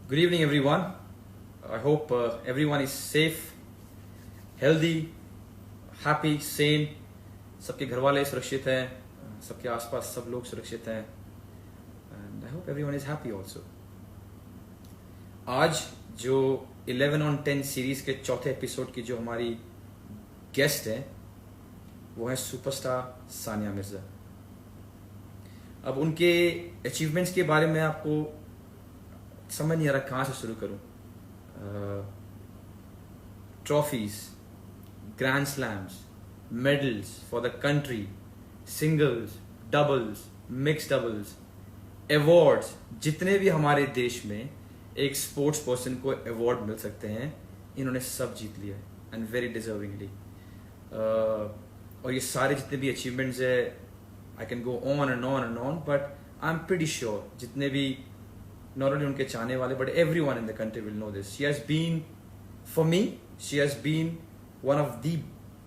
Good evening, everyone. I hope everyone is safe, healthy, happy, sane. सबके घर वाले सुरक्षित हैं, सबके आसपास सब लोग सुरक्षित हैं. And I hope everyone is happy also. आज जो 11 on 10 सीरीज के चौथे एपिसोड की जो हमारी गेस्ट है वो है सुपरस्टार सानिया मिर्जा. अब उनके अचीवमेंट्स के बारे में आपको समझ नहीं आ रहा कहाँ से शुरू करूं. Trophies, grand slams, medals for the country, singles, doubles, mix doubles, awards, जितने भी हमारे देश में एक स्पोर्ट्स पर्सन को अवार्ड मिल सकते हैं इन्होंने सब जीत लिया है एंड वेरी डिजर्विंगली. और ये सारे जितने भी अचीवमेंट्स है I can go on and on and on, but I am pretty sure जितने भी not only उनके चाहने वाले but everyone in the country will know this. She has been, for me, she has been one of the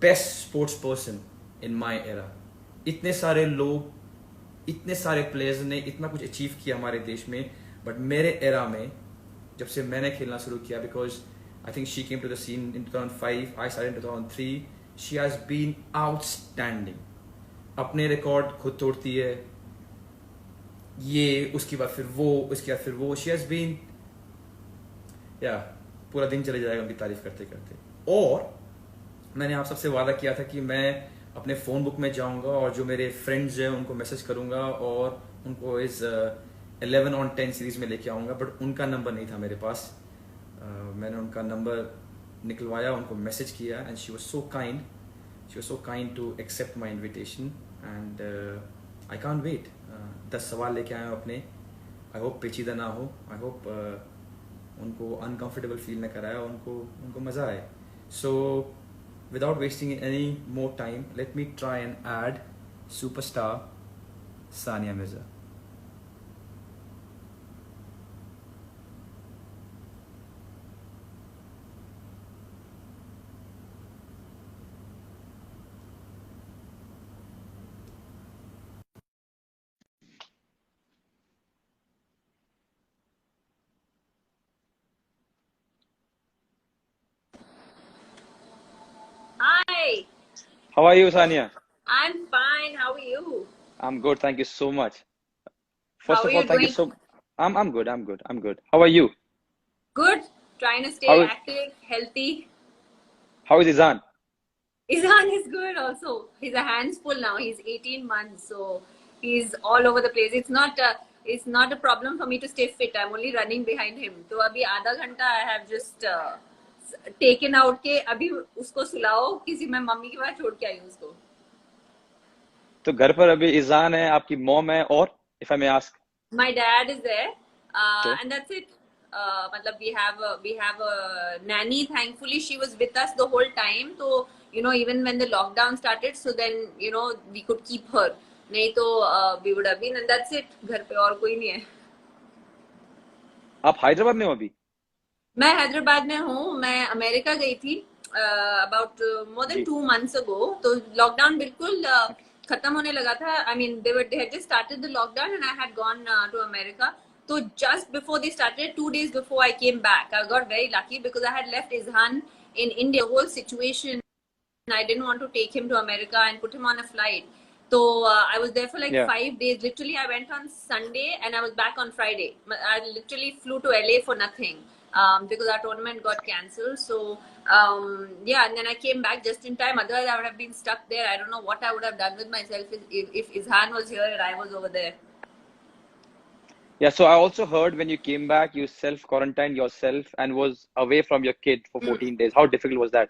best sports person in my era. इतने सारे लोग, इतने सारे प्लेयर्स ने इतना कुछ अचीव किया हमारे देश में, बट मेरे एरा में जब से मैंने खेलना शुरू किया, because I think she came to the scene in 2005, I started in 2003, she has been outstanding. अपने रिकॉर्ड खुद तोड़ती है, ये उसके बाद फिर वो, उसके बाद फिर वो. शी हैज बीन, या पूरा दिन चले जाएगा उनकी तारीफ करते करते. और मैंने आप सबसे वादा किया था कि मैं अपने फोन बुक में जाऊंगा और जो मेरे फ्रेंड्स हैं उनको मैसेज करूंगा और उनको इस 11 on 10 सीरीज में लेके आऊंगा, बट उनका नंबर नहीं था मेरे पास. मैंने उनका नंबर निकलवाया, उनको मैसेज किया and she was so kind to accept my invitation and I can't wait. 10 सवाल लेके आए अपने. आई होप पेचीदा ना हो, आई होप उनको अनकंफर्टेबल फील ना कराए, उनको मजा आए. So without wasting any more time, let me try and add superstar Sania Mirza. Hi. How are you, Sania? I'm fine. How are you? I'm good, thank you so much. First How of are all, you thank you doing? so. I'm good. How are you? Good. Trying to stay How is active, healthy. Izan? Izan is good also. He's a handful now. He's 18 months, so he's all over the place. It's not a problem for me to stay fit. I'm only running behind him. तो अभी आधा घंटा I have just taken out के अभी उसको सुलाओ, किसी मैं mummy के पास छोड़ के आई हूँ उसको. तो घर पर अभी इजान है, आपकी मॉम है, और if I may ask? My dad is there, Okay. and that's it. मतलब we have a nanny. Thankfully, she was with us the whole time. So even when the lockdown started, so then we could keep her. नहीं तो we would have been, and that's it. घर पे और कोई नहीं है. आप हैदराबाद में हो अभी? मैं हैदराबाद में हूँ. मैं अमेरिका गई थी about more than 2 months ago. तो लॉकडाउन बिल्कुल खत्म होने लगा था. I mean they had just started the lockdown and I had gone to America. So just before they started, 2 days before I came back, I got very lucky because I had left Izhan in India. The whole situation, I didn't want to take him to America and put him on a flight. So I was there for like 5 days. Literally, I went on Sunday and I was back on Friday. I literally flew to LA for nothing because our tournament got cancelled. So and then I came back just in time. Otherwise, I would have been stuck there. I don't know what I would have done with myself if Izhan was here and I was over there. Yeah, so I also heard when you came back, you self-quarantined yourself and was away from your kid for 14 days. How difficult was that?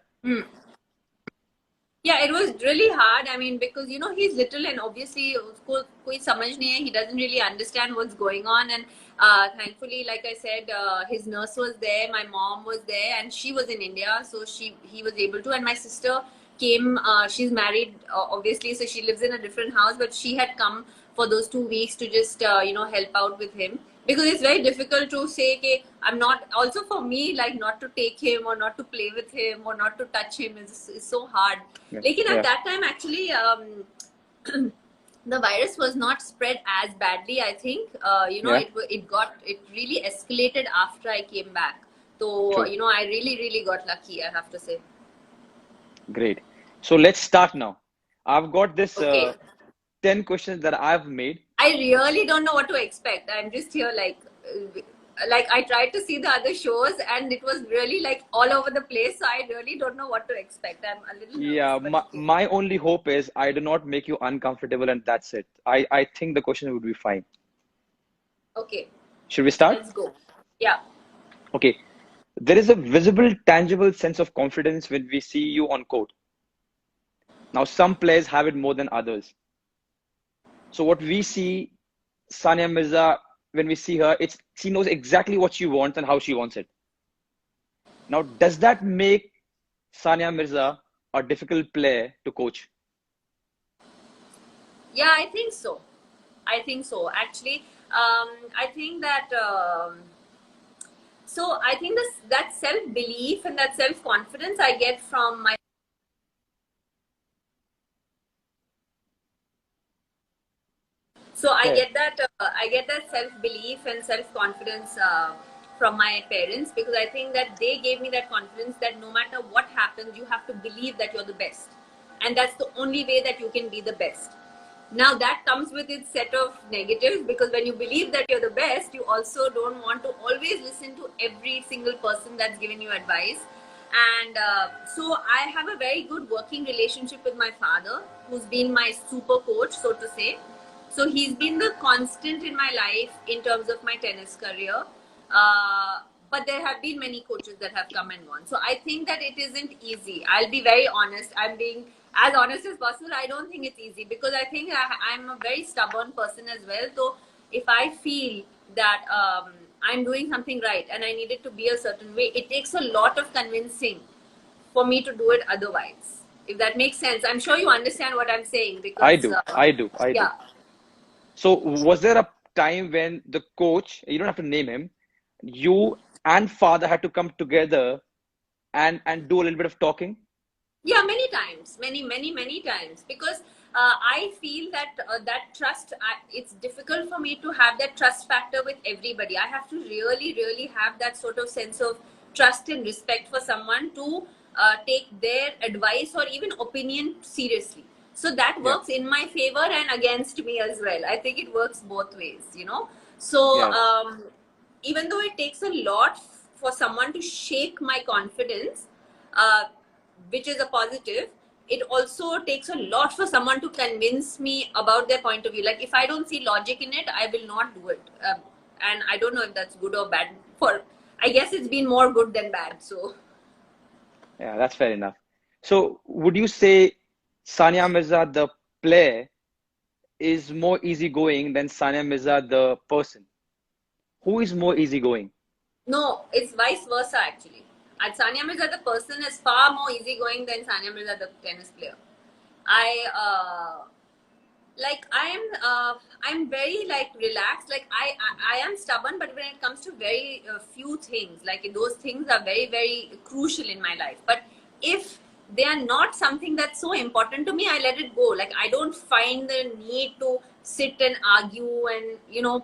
Yeah, it was really hard. I mean, because he's little and obviously usko koi samajh nahi hai. He doesn't really understand what's going on. And thankfully, like I said, his nurse was there, my mom was there, and she was in India, so he was able to. And my sister came. She's married, obviously, so she lives in a different house, but she had come for those 2 weeks to just help out with him. Because it's very difficult to say that I'm not, also for me, like not to take him or not to play with him or not to touch him is so hard. Like at that time, actually, the virus was not spread as badly. I think Yeah, it really escalated after I came back. So true. I really got lucky, I have to say. Great. So let's start now. I've got this Okay. 10 questions that I've made. I really don't know what to expect. I'm just here like I tried to see the other shows and it was really like all over the place. So I really don't know what to expect. I'm a little nervous, Yeah, but okay. my only hope is I do not make you uncomfortable and that's it. I think the question would be fine. Okay, Should we start? let's go. Yeah. Okay. There is a visible, tangible sense of confidence when we see you on court. Now, some players have it more than others. So what we see, Sania Mirza, when we see her, it's she knows exactly what she wants and how she wants it. Now, does that make Sania Mirza a difficult player to coach? Yeah, I think so. I think so. Actually, I think that. So I think that self belief and that self confidence I get from my. So Okay. I get that self belief and self confidence from my parents, because I think that they gave me that confidence that no matter what happens, you have to believe that you're the best, and that's the only way that you can be the best. Now that comes with its set of negatives, because when you believe that you're the best, you also don't want to always listen to every single person that's giving you advice. And so I have a very good working relationship with my father, who's been my super coach, so to say. So he's been the constant in my life in terms of my tennis career. But there have been many coaches that have come and gone. So I think that it isn't easy. I'll be very honest. I'm being as honest as possible. I don't think it's easy, because I think I'm a very stubborn person as well. So if I feel that I'm doing something right and I need it to be a certain way, it takes a lot of convincing for me to do it otherwise. If that makes sense. I'm sure you understand what I'm saying, I because do, I do, I do. yeah. So was there a time when the coach, you don't have to name him, you and father had to come together and do a little bit of talking? Yeah, many times, many times, because I feel that that trust. It's difficult for me to have that trust factor with everybody. I have to really have that sort of sense of trust and respect for someone to take their advice or even opinion seriously. So that Yeah, works in my favor and against me as well. I think it works both ways. So yeah, even though it takes a lot for someone to shake my confidence, uh, which is a positive, it also takes a lot for someone to convince me about their point of view. Like if I don't see logic in it, I will not do it. And I don't know if that's good or bad. I guess it's been more good than bad. So yeah, that's fair enough. So would you say Sania Mirza, the player, is more easygoing than Sania Mirza, the person? Who is more easygoing? no, it's vice versa actually. And Sania Mirza, the person, is far more easygoing than Sania Mirza, the tennis player. I I'm very like relaxed. Like I am stubborn, but when it comes to very few things, like those things are very crucial in my life. But if they are not something that's so important to me, I let it go. Like I don't find the need to sit and argue and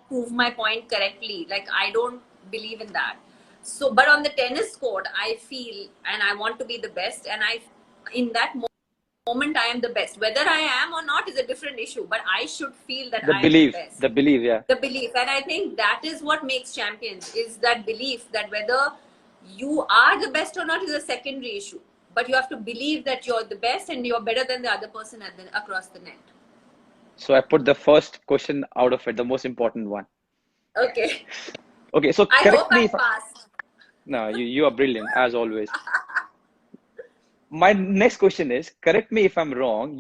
prove my point correctly. Like I don't believe in that. So but on the tennis court, I feel and I want to be the best, and I in that moment I am the best. Whether I am or not is a different issue, but I should feel that I am the best. The belief, yeah. The belief, and I think that is what makes champions, is that belief that whether you are the best or not is a secondary issue, but you have to believe that you're the best and you're better than the other person across the net. So I put the first question out of it, the most important one. Okay. Okay, so I hope correct me I if passed. no, you are brilliant as always. My next question is, correct me if I'm wrong.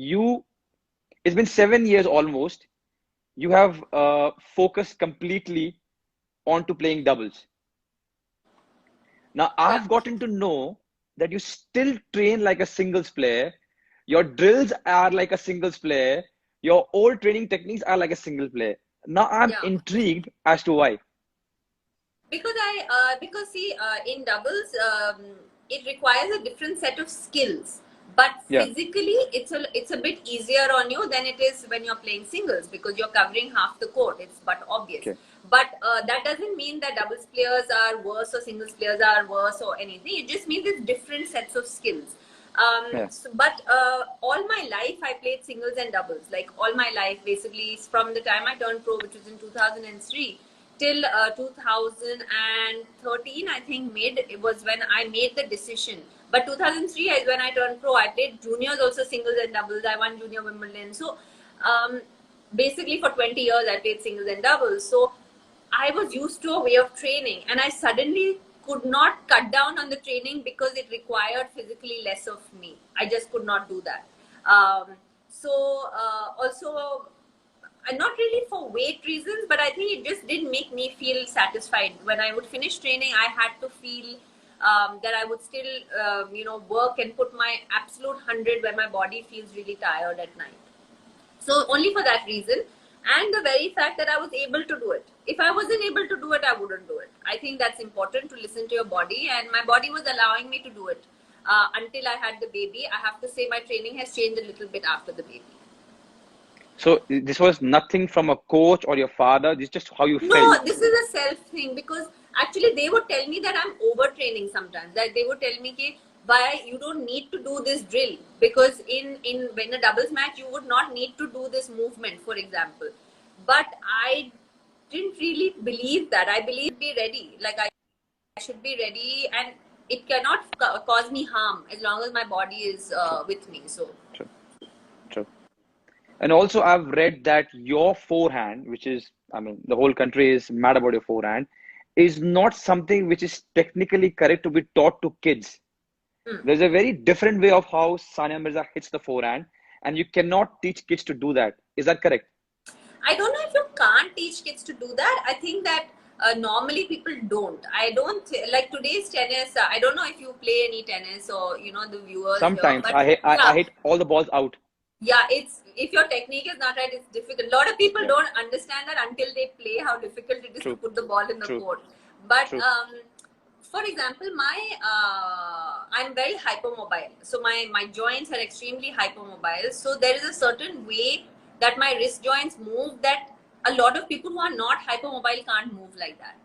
It's been 7 years almost. You have focused completely onto playing doubles. Now, Yeah. I've gotten to know that you still train like a singles player. Your drills are like a singles player. Your old training techniques are like a single player. Now, I'm Yeah. intrigued as to why. Because see, in doubles, it requires a different set of skills But Yeah. physically, it's a bit easier on you than it is when you're playing singles, because you're covering half the court. It's but obvious. Okay. But that doesn't mean that doubles players are worse or singles players are worse or anything. It just means it's different sets of skills. Yeah. But all my life I played singles and doubles. Like all my life, basically from the time I turned pro, which was in 2003, till 2013, I think it was when I made the decision. But 2003 is when I turned pro. I played juniors also, singles and doubles. I won junior Wimbledon. So basically for 20 years I played singles and doubles. So I was used to a way of training, and I suddenly could not cut down on the training because it required physically less of me. I just could not do that. Also, and not really for weight reasons, but I think it just didn't make me feel satisfied. When I would finish training, I had to feel that I would still, work and put my absolute 100 where my body feels really tired at night. So only for that reason, and the very fact that I was able to do it. If I wasn't able to do it, I wouldn't do it. I think that's important, to listen to your body, and my body was allowing me to do it until I had the baby. I have to say my training has changed a little bit after the baby. So this was nothing from a coach or your father. This is just how you felt. No, this is a self thing, because actually they would tell me that I'm overtraining sometimes. That they would tell me कि why you don't need to do this drill, because in when a doubles match you would not need to do this movement, for example. But I didn't really believe that. I believe be ready. Like I should be ready, and it cannot cause me harm as long as my body is with me. So. True. True. And also, I've read that your forehand, which is, I mean, the whole country is mad about your forehand, is not something which is technically correct to be taught to kids. There's a very different way of how Sania Mirza hits the forehand, and you cannot teach kids to do that. Is that correct? I don't know if you can't teach kids to do that. I think that normally people don't. I don't like today's tennis. I don't know if you play any tennis or the viewers. Sometimes here, I hit all the balls out. Yeah, if your technique is not right, it's difficult. A lot of people don't understand that until they play, how difficult it is to put the ball in the court. But for example, I'm very hypermobile. So my joints are extremely hypermobile. So there is a certain way that my wrist joints move that a lot of people who are not hypermobile can't move like that.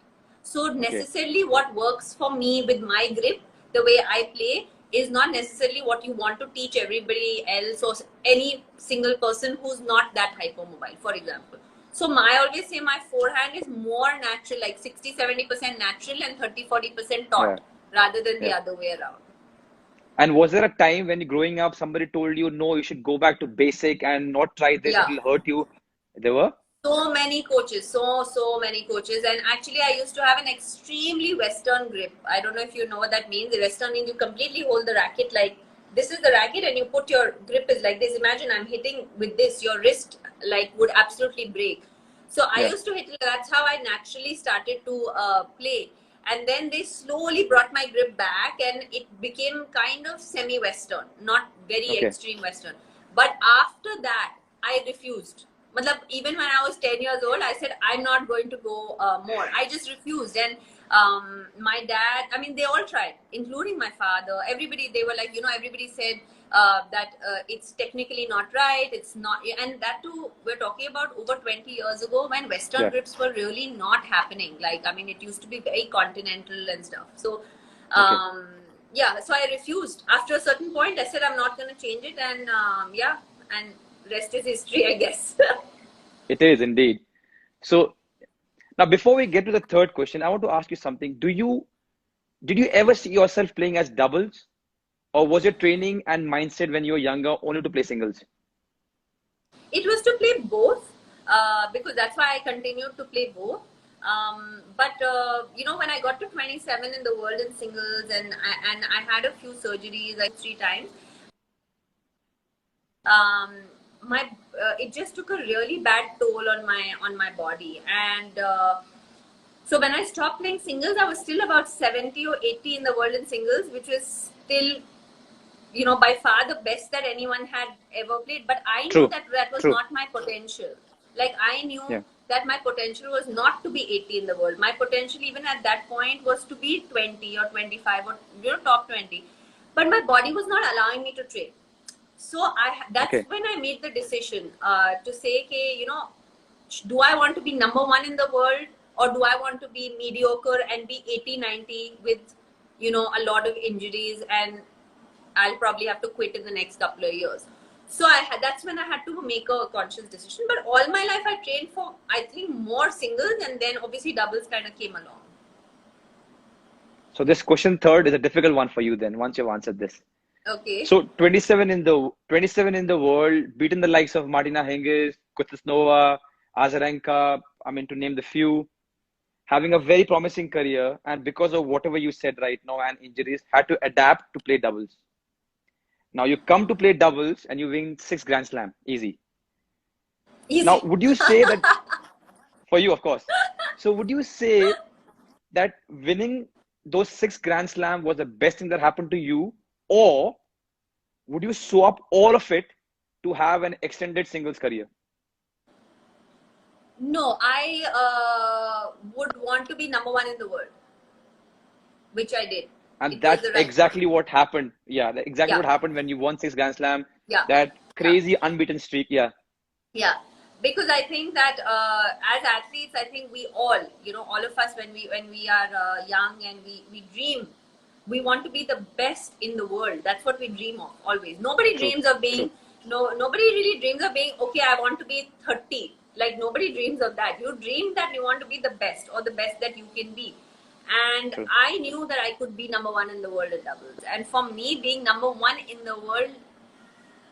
So necessarily what works for me with my grip, the way I play, is not necessarily what you want to teach everybody else or any single person who's not that hypermobile, for example. So I always say my forehand is more natural, like 60-70% natural and 30-40% taught, rather than the other way around. And was there a time when growing up somebody told you, no, you should go back to basic and not try this, it will hurt you? There were? So many coaches, so many coaches. And actually I used to have an extremely Western grip. I don't know if you know what that means. The Western means you completely hold the racket like this is the racket, and you put your grip is like this. Imagine I'm hitting with this, your wrist like would absolutely break. So I used to hit, that's how I naturally started to play. And then they slowly brought my grip back, and it became kind of semi-Western, not very extreme Western. But after that, I refused. Even when I was 10 years old, I said, I'm not going to go more. I just refused. And my dad, I mean, they all tried, including my father. Everybody, they were like, everybody said that it's technically not right. It's not. And that too, we're talking about over 20 years ago when Western grips were really not happening. Like, I mean, it used to be very continental and stuff. So, so I refused. After a certain point, I said, I'm not going to change it. And and rest is history, I guess. It is indeed. So now, before we get to the third question, I want to ask you something. Did you ever see yourself playing as doubles, or was your training and mindset when you were younger only to play singles? It was to play both, because that's why I continued to play both. But when I got to 27 in the world in singles, and I had a few surgeries, like 3 times. It just took a really bad toll on my body, and so when I stopped playing singles, I was still about 70 or 80 in the world in singles, which was still by far the best that anyone had ever played. But I knew that was not my potential. Like I knew that my potential was not to be 80 in the world. My potential even at that point was to be 20 or 25 or top 20. But my body was not allowing me to train. So that's Okay. when I made the decision to say, okay, you know, do I want to be number one in the world, or do I want to be mediocre and be 80-90 with, you know, a lot of injuries, and I'll probably have to quit in the next couple of years. So that's when I had to make a conscious decision. But all my life I trained for, I think, more singles, and then obviously doubles kind of came along. So this question third is a difficult one for you then, once you've answered this. Okay. So 27 in the world, beaten the likes of Martina Hingis, Kuznetsova, Azarenka, I mean, to name the few, having a very promising career, and because of whatever you said right now and injuries, had to adapt to play doubles. Now you come to play doubles and you win 6 Grand Slam, easy. Easy. Now, would you say that for you, of course? So would you say that winning those 6 Grand Slam was the best thing that happened to you, or would you swap all of it to have an extended singles career? No, I would want to be number one in the world, which I did. And that's exactly what happened. Yeah, exactly what happened when you won 6 Grand Slam. Yeah. That crazy unbeaten streak. Yeah. Yeah. Because I think that as athletes, I think we all, you know, all of us, when we are young and we dream, we want to be the best in the world. That's what we dream of always. Nobody dreams of being, nobody really dreams of being, okay, I want to be 30. Like, nobody dreams of that. You dream that you want to be the best, or the best that you can be. And I knew that I could be number one in the world at doubles. And for me, being number one in the world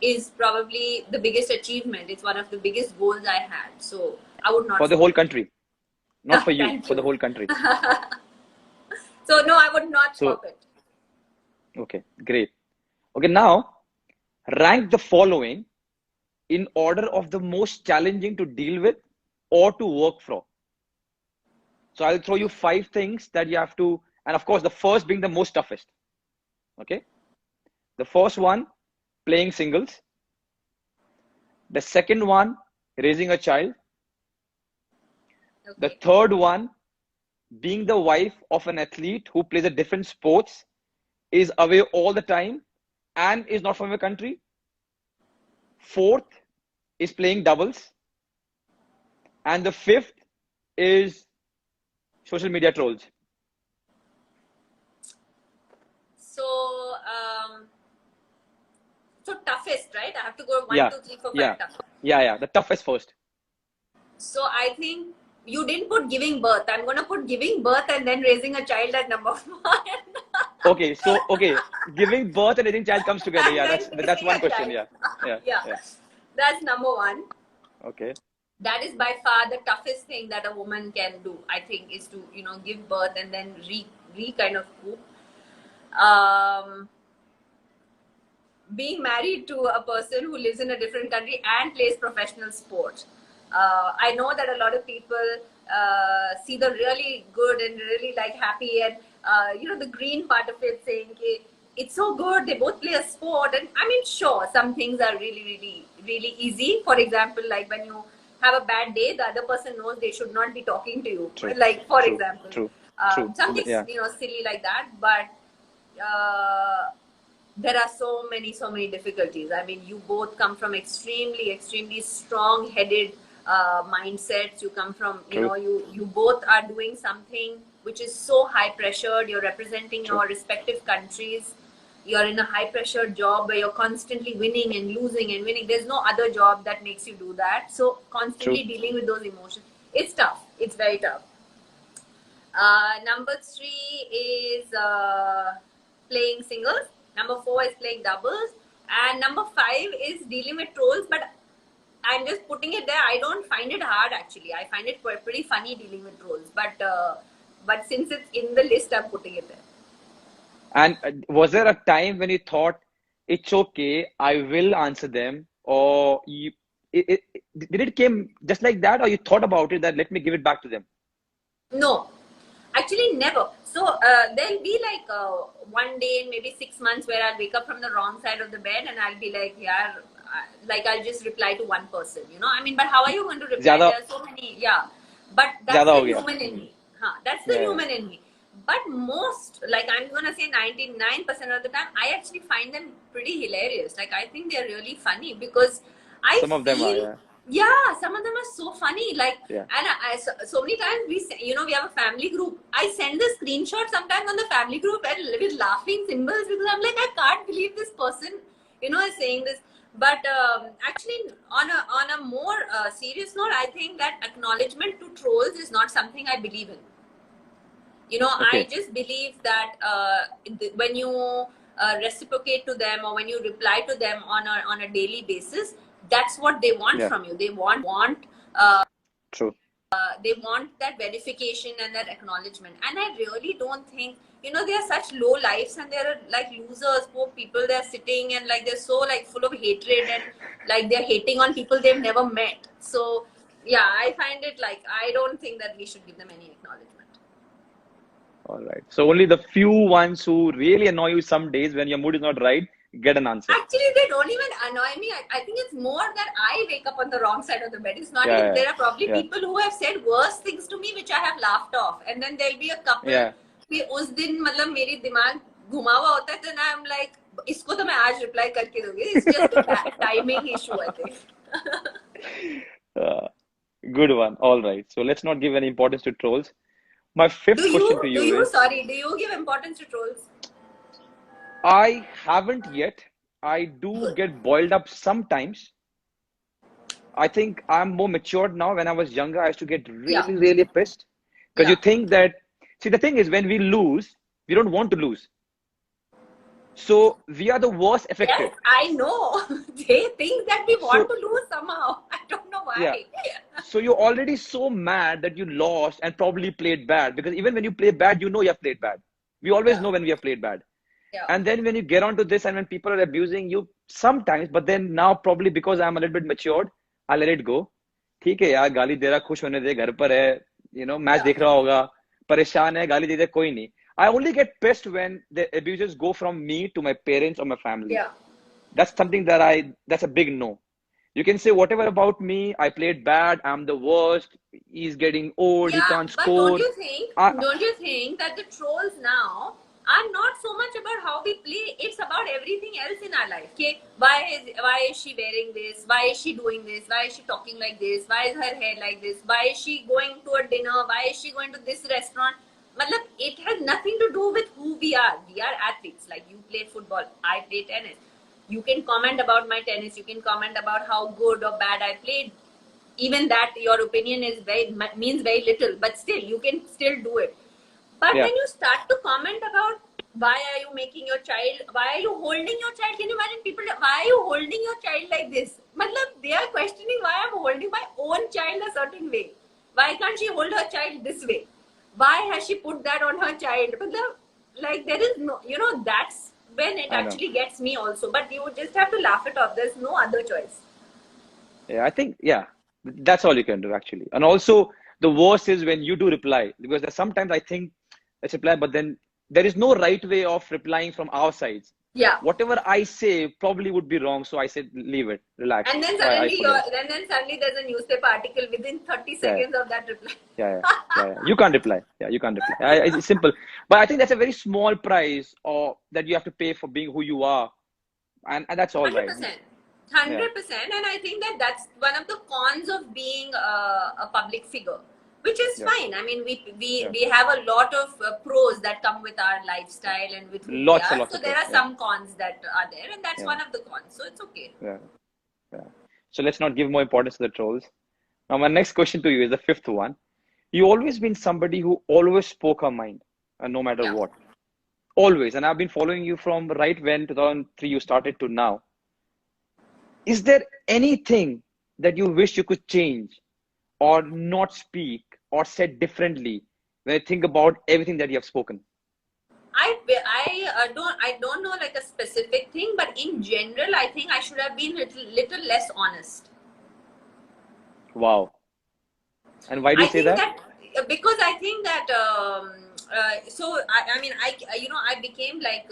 is probably the biggest achievement. It's one of the biggest goals I had. So I would not. For the whole country. Not for you, for the whole country. So no, I would not swap it. Okay, great. Okay, now rank the following in order of the most challenging to deal with or to work for. So I'll throw you 5 things that you have to, and of course, the first being the most toughest. Okay. The first one, playing singles. The second one, raising a child. Okay. The third one, being the wife of an athlete who plays a different sports, is away all the time, and is not from your country. Fourth is playing doubles. And the fifth is social media trolls. So toughest, right? I have to go 1, 2, 3, 4, 5. Tough. Yeah. The toughest first. So I think you didn't put giving birth. I'm going to put giving birth and then raising a child at number 1. Okay, so giving birth and raising child comes together. Yeah, that's one question. Yeah. That's number 1. Okay. That is by far the toughest thing that a woman can do, I think, is to, you know, give birth and then kind of poop. Being married to a person who lives in a different country and plays professional sport. I know that a lot of people see the really good and really like happy and you know, the green part of it, saying, okay, it's so good, they both play a sport. And I mean, sure, some things are really easy. For example, like when you have a bad day, the other person knows they should not be talking to you. True. Like, for example, True. Something you know, silly like that. But there are so many difficulties. I mean, you both come from extremely strong-headed mindsets. You come from, you know, you both are doing something which is so high pressured. You're representing your respective countries. You're in a high pressure job where you're constantly winning and losing and winning. There's no other job that makes you do that. So constantly dealing with those emotions. It's tough. It's very tough. Number 3 is playing singles. Number 4 is playing doubles. And number 5 is dealing with trolls. But I'm just putting it there. I don't find it hard, actually. I find it pretty funny dealing with trolls. But since it's in the list, I'm putting it there. And was there a time when you thought, it's okay, I will answer them? Or did it came just like that? Or you thought about it that let me give it back to them? No, actually never. So there'll be like one day in maybe 6 months where I'll wake up from the wrong side of the bed and I'll be like, yeah, like I'll just reply to one person, you know. I mean, but how are you going to reply? There are so many, but that's the human in me. That's the human in me. but most, like I'm gonna say 99% of the time, I actually find them pretty hilarious. Like I think they're really funny because I Some of them are, feel, yeah, some of them are so funny. Like, yeah. and so many times we have a family group. I send the screenshot sometimes on the family group and with laughing symbols because I'm like, I can't believe this person, is saying this. But actually, on a more serious note, I think that acknowledgement to trolls is not something I believe in. Okay. I just believe that when you reciprocate to them or when you reply to them on a daily basis, that's what they want Yeah. from you. They want True. they want that verification and that acknowledgement. And I really don't think, they are such low lives and they're like losers, poor people. They're sitting and like they're so like full of hatred and like they're hating on people they've never met. So yeah, I find it like I don't think that we should give them any acknowledgement. All right. So only the few ones who really annoy you some days when your mood is not right get an answer. Actually, they don't even annoy me. I think it's more that I wake up on the wrong side of the bed. It's not Yeah, even, yeah, there are probably yeah. people who have said worse things to me, which I have laughed off. And then there'll be a couple, Yeah. कि उस दिन मतलब मेरी दिमाग घुमा हुआ होता है, then I'm like, इसको तो मैं आज reply करके दूंगी. It's just a timing issue, I think. Good one. All right. So let's not give any importance to trolls. My fifth question to you is, do you give importance to trolls? I haven't yet. I do get boiled up sometimes. I think I'm more matured now. When I was younger, I used to get really, really pissed because you think that, see, the thing is, when we lose, we don't want to lose. So we are the worst affected. Yes, I know. They think that we want to lose somehow. I don't know why. Yeah. So you're already so mad that you lost and probably played bad, because even when you play bad, you know you have played bad. We always know when we have played bad. Yeah. And then when you get onto this and when people are abusing you sometimes, but then now probably because I'm a little bit matured, I let it go. ठीक है यार, गाली दे रहा, खुश होने दे, घर पर है, मैच देख रहा होगा, परेशान है, गाली दे दे, कोई नहीं. I only get pissed when the abusers go from me to my parents or my family. Yeah. That's something that's a big no. You can say whatever about me, I played bad, I'm the worst, he's getting old, he can't score. But don't you think that the trolls now are not so much about how we play, it's about everything else in our life. Okay, why is she wearing this? Why is she doing this? Why is she talking like this? Why is her hair like this? Why is she going to a dinner? Why is she going to this restaurant? Matlab, it has nothing to do with who we are. We are athletes. Like you play football, I play tennis. You can comment about my tennis. You can comment about how good or bad I played. Even that, your opinion means very little, but still, you can still do it. But when you start to comment about why are you making your child, why are you holding your child? Can you imagine people, why are you holding your child like this? Matlab, they are questioning why I'm holding my own child a certain way. Why can't she hold her child this way? Why has she put that on her child? Like there is no, that's when it actually gets me also. But you just have to laugh it off. There's no other choice. Yeah, I think, that's all you can do actually. And also the worst is when you do reply, because sometimes I think let's reply, but then there is no right way of replying from our sides. Yeah. Whatever I say probably would be wrong. So I said, leave it, relax. And then suddenly, there's a newspaper article within 30 seconds of that reply. Yeah. You can't reply. Yeah, you can't reply. It's simple. But I think that's a very small price that you have to pay for being who you are. And that's all 100%. Right. 100%. And I think that's one of the cons of being a public figure, which is fine. I mean, we have a lot of pros that come with our lifestyle and with who we are. So there are some cons that are there, and that's one of the cons. So it's okay. Yeah. So let's not give more importance to the trolls. Now, my next question to you is the fifth one. You've always been somebody who always spoke her mind, no matter what. Always. And I've been following you from right when 2003 you started to now. Is there anything that you wish you could change or not speak or said differently when you think about everything that you have spoken? I don't know like a specific thing, but in general, I think I should have been little less honest. Wow. And why do you say that? Because I think that, I became like,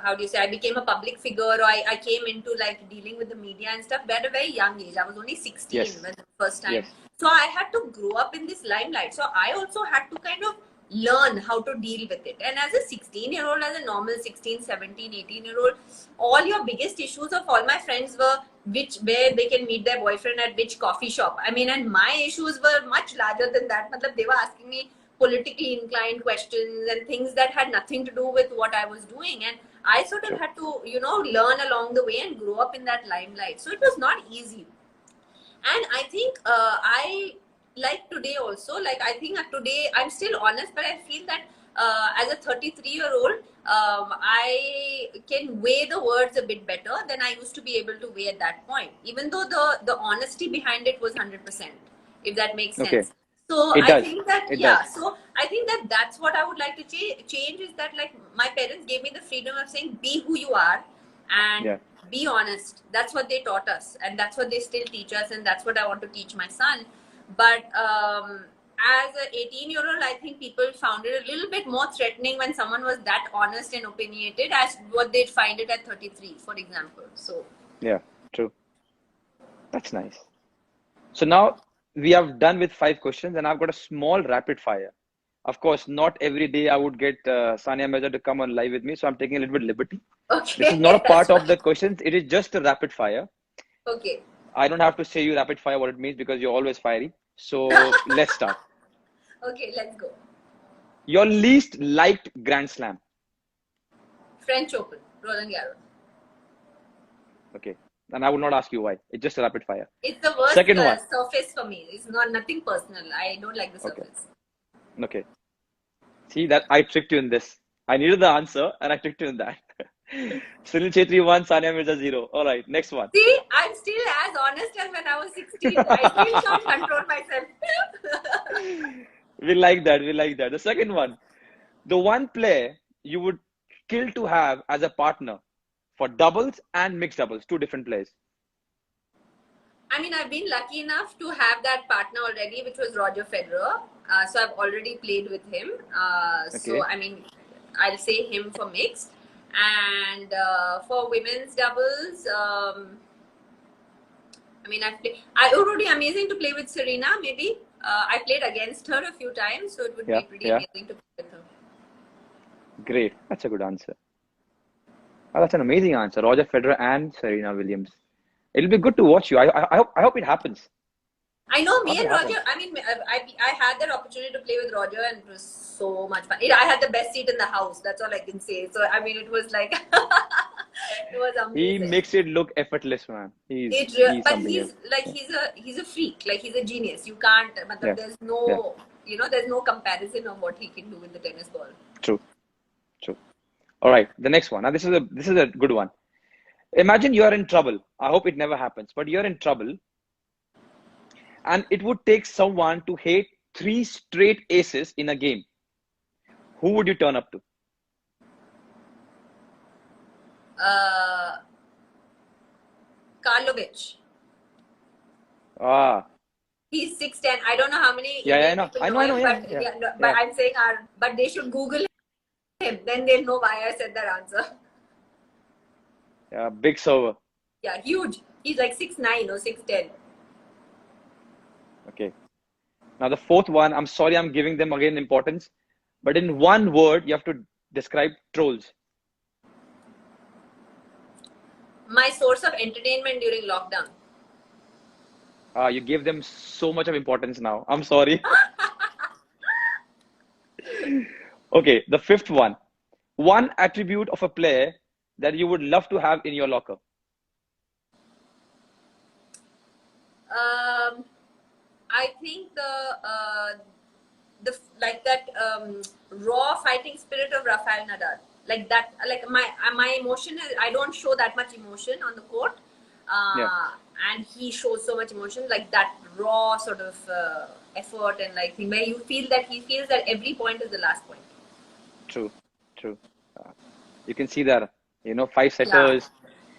how do you say, I became a public figure, or I came into like dealing with the media and stuff at a very young age. I was only 16 when the first time. So I had to grow up in this limelight. So I also had to kind of learn how to deal with it. And as a 16-year-old, as a normal 16, 17, 18-year-old, all your biggest issues of all my friends were where they can meet their boyfriend at which coffee shop. I mean, and my issues were much larger than that. Matlab, they were asking me politically inclined questions and things that had nothing to do with what I was doing. And I sort of had to, learn along the way and grow up in that limelight. So it was not easy. And I think I like today also, like I think today I'm still honest, but I feel that as a 33-year-old, I can weigh the words a bit better than I used to be able to weigh at that point, even though the honesty behind it was 100%, if that makes sense. Okay. So It I does. think that, It yeah, does. so I think that that's what I would like to change is that, like, my parents gave me the freedom of saying, be who you are and Yeah. be honest. That's what they taught us, and that's what they still teach us, and that's what I want to teach my son. But as an 18-year-old, I think people found it a little bit more threatening when someone was that honest and opinionated as what they'd find it at 33, for example. So Yeah, true. That's nice. So now we have done with 5 questions, and I've got a small rapid fire. Of course, not every day I would get Sania Mirza to come on live with me, so I'm taking a little bit liberty. okay, This is not a part that's of the fine. questions. It is just a rapid fire. Okay. I don't have to say you rapid fire what it means because you're always fiery. So let's start. Okay, let's go. Your least liked Grand Slam. French Open, Roland Garros. Okay. And I would not ask you why. It's just a rapid fire. It's the worst Second one. surface for me. It's nothing personal. I don't like the surface. Okay. See that I tricked you in this. I needed the answer and I tricked you in that. Sunil Chetri 1, Sania Mirza 0. All right, next one. See, I'm still as honest as when I was 16. I still can't control myself. We like that. We like that. The second one. The one player you would kill to have as a partner for doubles and mixed doubles, 2 different players. I mean, I've been lucky enough to have that partner already, which was Roger Federer. So I've already played with him. So, I mean, I'll say him for mixed. And for women's doubles, I mean, it would be amazing to play with Serena, maybe. I played against her a few times, so it would be pretty amazing to play with her. Great. That's a good answer. Oh, that's an amazing answer. Roger Federer and Serena Williams. It'll be good to watch you. I hope it happens. I know, me and Roger, I mean, I had that opportunity to play with Roger and it was so much fun. I had the best seat in the house. That's all I can say. So, I mean, it was like, it was amazing. He makes it look effortless, man. He's a freak. Like, he's a genius. You can't, there's no, there's no comparison of what he can do with the tennis ball. True. All right, the next one. Now, this is a good one. Imagine you are in trouble. I hope it never happens, but you're in trouble. And it would take someone to hit 3 straight aces in a game. Who would you turn up to? Karlovic. Ah. He's 6'10". I don't know how many. I know. But I'm saying, but they should Google him. Then they'll know why I said that answer. Yeah, big server. Yeah, huge. He's like 6'9" or 6'10". Okay. Now the fourth one, I'm sorry I'm giving them again importance, but in one word, you have to describe trolls. My source of entertainment during lockdown. You gave them so much of importance now. I'm sorry. Okay, the fifth one. One attribute of a player that you would love to have in your locker. I think that raw fighting spirit of Rafael Nadal. Like that, like my emotion is, I don't show that much emotion on the court. And he shows so much emotion, like that raw sort of effort and like thing where you feel that he feels that every point is the last point. True. You can see that, 5 setters,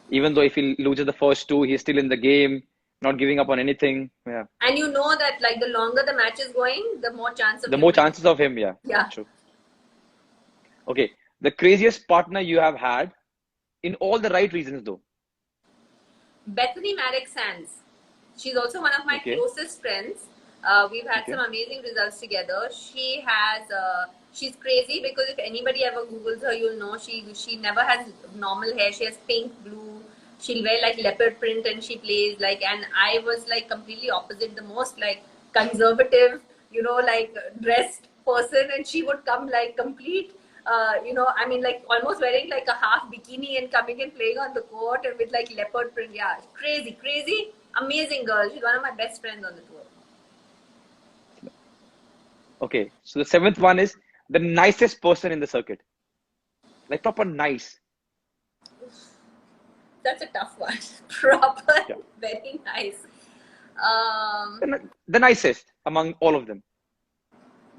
even though if he loses the first 2, he's still in the game, not giving up on anything. Yeah. And you know that like the longer the match is going, the more chances of him. Yeah. True. Okay. The craziest partner you have had in all the right reasons though. Bethany Marek Sands. She's also one of my closest friends. We've had Okay. some amazing results together. She's crazy because if anybody ever Googles her, you'll know she never has normal hair. She has pink, blue. She'll wear like leopard print and she plays like. And I was like completely opposite, the most like conservative, like dressed person, and she would come like complete. I mean, like almost wearing like a half bikini and coming and playing on the court and with like leopard print. Yeah, crazy, crazy, amazing girl. She's one of my best friends on the tour. Okay. So the seventh one is the nicest person in the circuit. Like proper nice. That's a tough one. Proper, Yeah. very nice. The nicest among all of them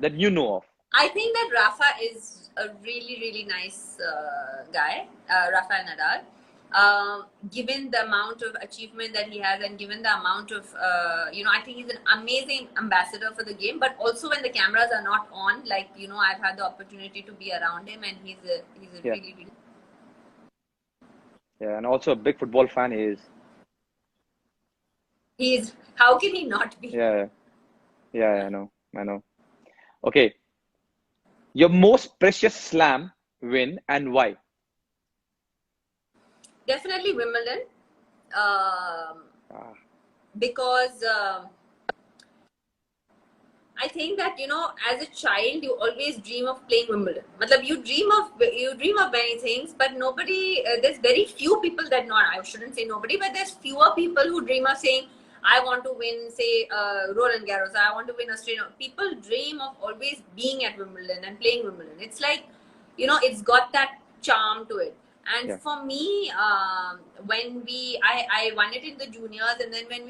that you know of. I think that Rafa is a really, really nice guy, Rafael Nadal. Given the amount of achievement that he has, and given the amount of, I think he's an amazing ambassador for the game. But also when the cameras are not on, like, I've had the opportunity to be around him, and he's a Yeah. really, really. Yeah, and also a big football fan he is. How can he not be? Yeah. Yeah, I know. Okay. Your most precious slam win and why? Definitely Wimbledon. Ah, Because I think that as a child, you always dream of playing Wimbledon. Matlab, you dream of many things, but nobody. There's very few people that I shouldn't say nobody, but there's fewer people who dream of saying, "I want to win," say Roland Garros. I want to win Australia. People dream of always being at Wimbledon and playing Wimbledon. It's like, it's got that charm to it. And yeah. for me, when I won it in the juniors, and then when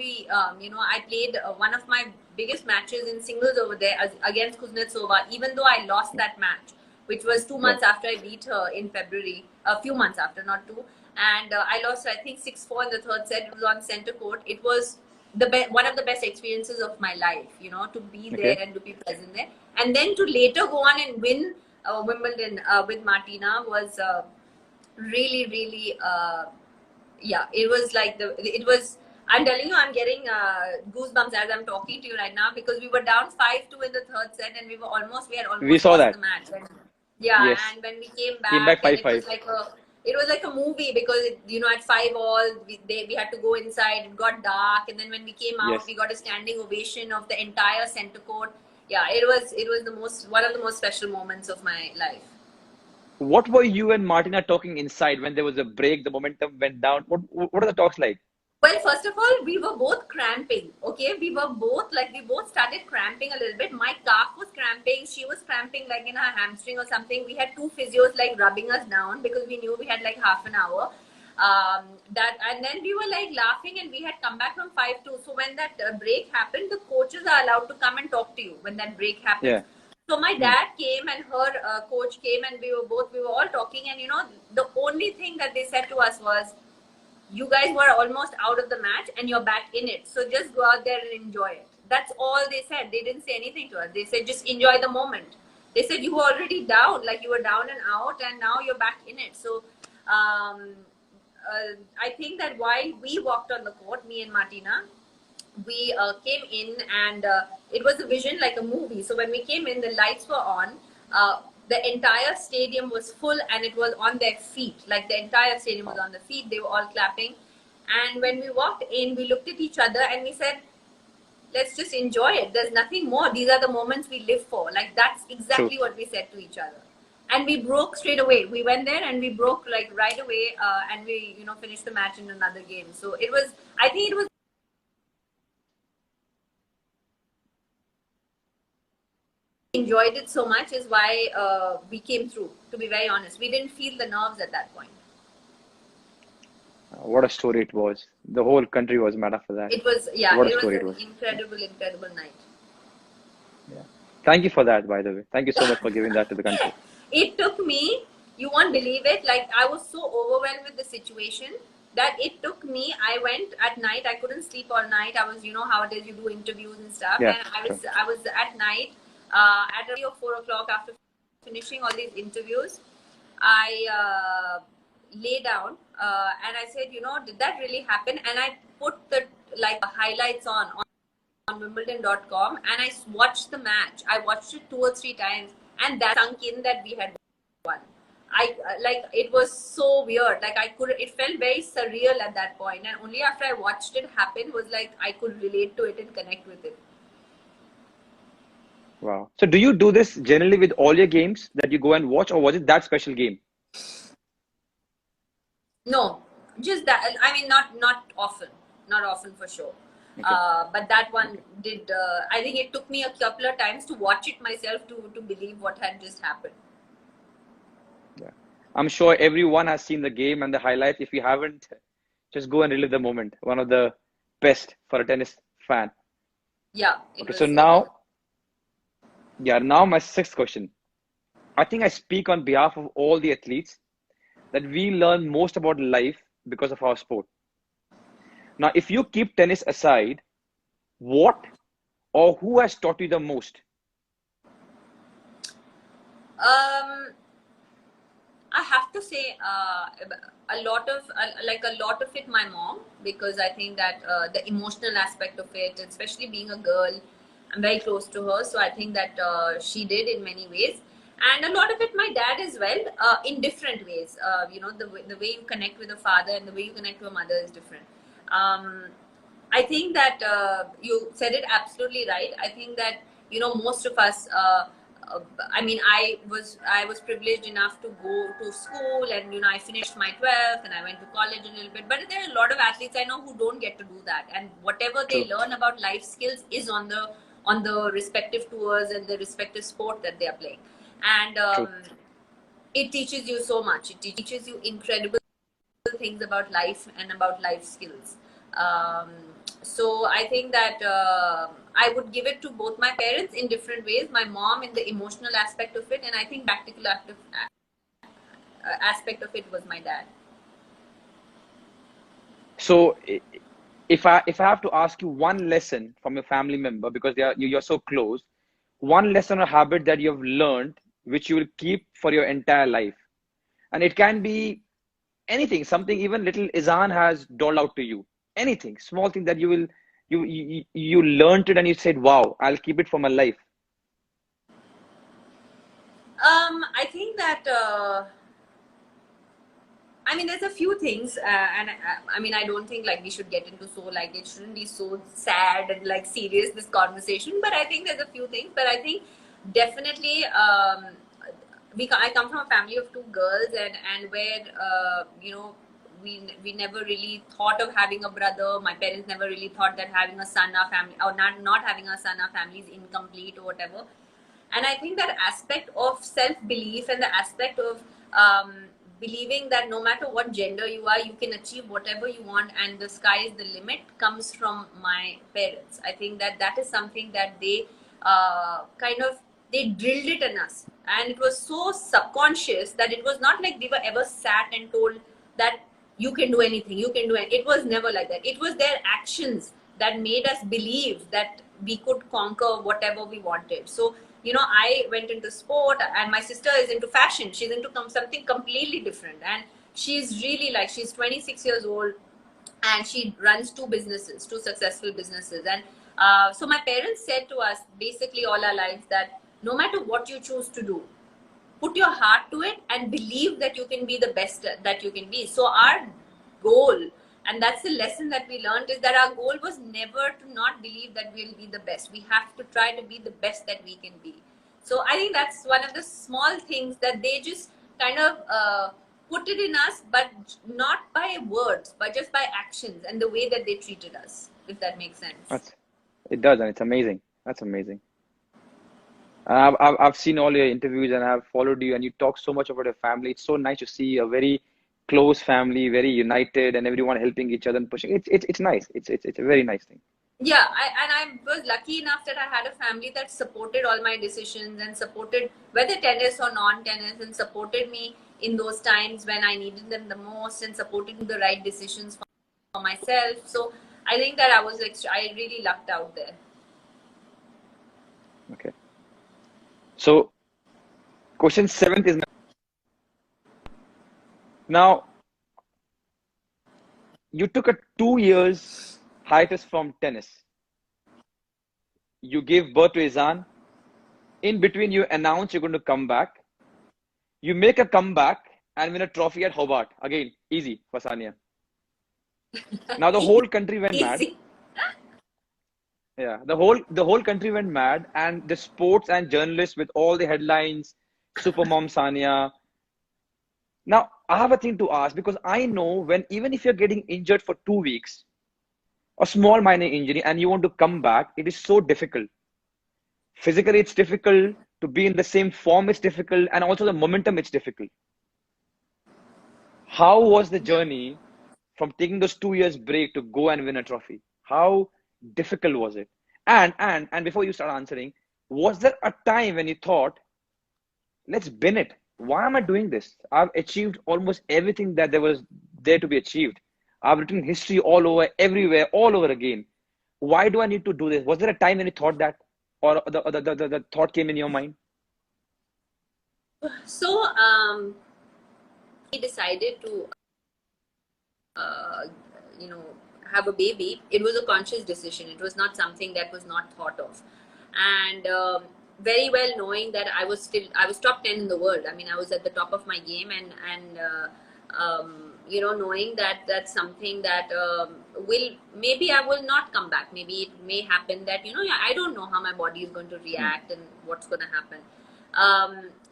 I played one of my biggest matches in singles over there against Kuznetsova, even though I lost that match, which was 2 months after I beat her in February, a few months after, not two. And I lost, I think, 6-4 in the third set. It was on center court. It was one of the best experiences of my life, to be there and to be present there. And then to later go on and win Wimbledon with Martina was really, really, it was like I'm telling you, I'm getting goosebumps as I'm talking to you right now, because we were down 5-2 in the third set, and we had almost We saw lost that. the match. Yes. And when we came Came back, back and 5-5. it was like a movie, because at 5-all, we had to go inside. It got dark, and then when we came out, Yes. we got a standing ovation of the entire center court. Yeah, it was one of the most special moments of my life. What were you and Martina talking inside when there was a break, the momentum went down? What are the talks like? Well, first of all, we were both cramping. Okay, we both started cramping a little bit. My calf was cramping. She was cramping like in her hamstring or something. We had 2 physios like rubbing us down, because we knew we had like half an hour. And then we were like laughing, and we had come back from 5-2. So when that break happened, the coaches are allowed to come and talk to you when that break happens. Yeah. So my dad came, and her coach came, and we were all talking. And the only thing that they said to us was, "You guys were almost out of the match, and you're back in it. So just go out there and enjoy it." That's all they said. They didn't say anything to us. They said, "Just enjoy the moment." They said, "You were already down, like you were down and out, and now you're back in it." So I think that while we walked on the court, me and Martina, we came in, and it was a vision like a movie. So when we came in, the lights were on. The entire stadium was full, and it was on their feet. Like the entire stadium was on their feet. They were all clapping. And when we walked in, we looked at each other and we said, "Let's just enjoy it. There's nothing more. These are the moments we live for." Like that's exactly what we said to each other. And we broke straight away. We went there and we broke like right away, and we finished the match in another game. So I think it was enjoyed it so much is why we came through. To be very honest, we didn't feel the nerves at that point. What a story it was. The whole country was mad for that. It was What a it was story an it was. incredible night. Yeah. Thank you for that, by the way. Thank you so much for giving that to the country. It took me, you won't believe it, like I was so overwhelmed with the situation that it took me, I went at night, I couldn't sleep all night. I was, how it is, you do interviews and stuff. Yeah, And I was at night, at 3 or 4 o'clock, after finishing all these interviews, I lay down and I said, did that really happen? And I put the highlights on on Wimbledon.com, and I watched the match. I watched it 2 or 3 times, and that sunk in that we had won. I like it was so weird. Like I could, it felt very surreal at that point, and only after I watched it happen was like I could relate to it and connect with it. Wow. So do you do this generally with all your games that you go and watch, or was it that special game? No, just that. I mean, not often for sure. Okay. But that one did. I think it took me a couple of times to watch it myself to believe what had just happened. Yeah. I'm sure everyone has seen the game and the highlights. If you haven't, just go and relive the moment. One of the best for a tennis fan. Yeah. Okay, so now, now my sixth question. I think I speak on behalf of all the athletes that we learn most about life because of our sport. Now, if you keep tennis aside, what or who has taught you the most? I have to say a lot of it my mom, because I think that the emotional aspect of it, especially being a girl, I'm very close to her, so I think that she did in many ways, and a lot of it my dad as well, in different ways. The way you connect with a father and the way you connect to a mother is different. I think that you said it absolutely right. I think that most of us. I mean, I was privileged enough to go to school, and I finished my 12th and I went to college a little bit. But there are a lot of athletes I know who don't get to do that, and whatever they learn about life skills is on the respective tours and the respective sport that they are playing, and it teaches you so much. It teaches you incredible things about life and about life skills. So I think that I would give it to both my parents in different ways. My mom in the emotional aspect of it, and I think practical aspect of it was my dad. So if I have to ask you one lesson from your family member, because you're so close, one lesson or habit that you've learned which you will keep for your entire life, and it can be anything, something even little Izan has doled out to you, anything small thing that you learned it and you said, wow, I'll keep it for my life. I think that I mean, there's a few things, and I mean, I don't think like we should get into it shouldn't be so sad and like serious, this conversation. But I think there's a few things. But I think definitely I come from a family of 2 girls, and where we never really thought of having a brother. My parents never really thought that having a son, our family, or not having a son, our family is incomplete or whatever. And I think that aspect of self-belief and the aspect of believing that no matter what gender you are, you can achieve whatever you want and the sky is the limit comes from my parents. I think that is something that they they drilled it in us, and it was so subconscious that it was not like we were ever sat and told that you can do anything, you can do it. It was never like that. It was their actions that made us believe that we could conquer whatever we wanted. So I went into sport, and my sister is into fashion. She's into something completely different, and she's really she's 26 years old, and she runs 2 successful businesses. And so my parents said to us basically all our lives that no matter what you choose to do, put your heart to it and believe that you can be the best that you can be. So our goal, and that's the lesson that we learned, is that our goal was never to not believe that we'll be the best. We have to try to be the best that we can be. So I think that's one of the small things that they just kind of put it in us, but not by words, but just by actions and the way that they treated us, if that makes sense. It does, and it's amazing. That's amazing. I've seen all your interviews and I've followed you, and you talk so much about your family. It's so nice to see a very close family, very united, and everyone helping each other and pushing. It's nice. It's a very nice thing. Yeah, I was lucky enough that I had a family that supported all my decisions and supported whether tennis or non-tennis, and supported me in those times when I needed them the most, and supported the right decisions for myself. So I think that I really lucked out there. Okay. So, question 7th is now, you took a 2 years hiatus from tennis. you gave birth to Izan. In between, you announce you're going to come back. You make a comeback and win a trophy at Hobart. Again, easy for Sania. Now the whole country went mad. Easy. Yeah, the whole country went mad, and the sports and journalists with all the headlines, Supermom Sania. Now I have a thing to ask, because I know when, even if you're getting injured for 2 weeks, a small minor injury, and you want to come back, it is so difficult. Physically, it's difficult to be in the same form. It's difficult, and also the momentum. It's difficult. How was the journey from taking those 2 years break to go and win a trophy? How difficult was it? And before you start answering, was there a time when you thought, let's bin it? Why am I doing this? I've achieved almost everything that there was there to be achieved. I've written history all over, everywhere, all over again. Why do I need to do this? Was there a time when you thought that, or the thought came in your mind? So he decided to you know, have a baby. It was a conscious decision. It was not something that was not thought of. And very well knowing that I was top 10 in the world. I mean, I was at the top of my game, and you know, knowing that that's something that maybe I will not come back. Maybe it may happen that, you know, I don't know how my body is going to react and what's going to happen.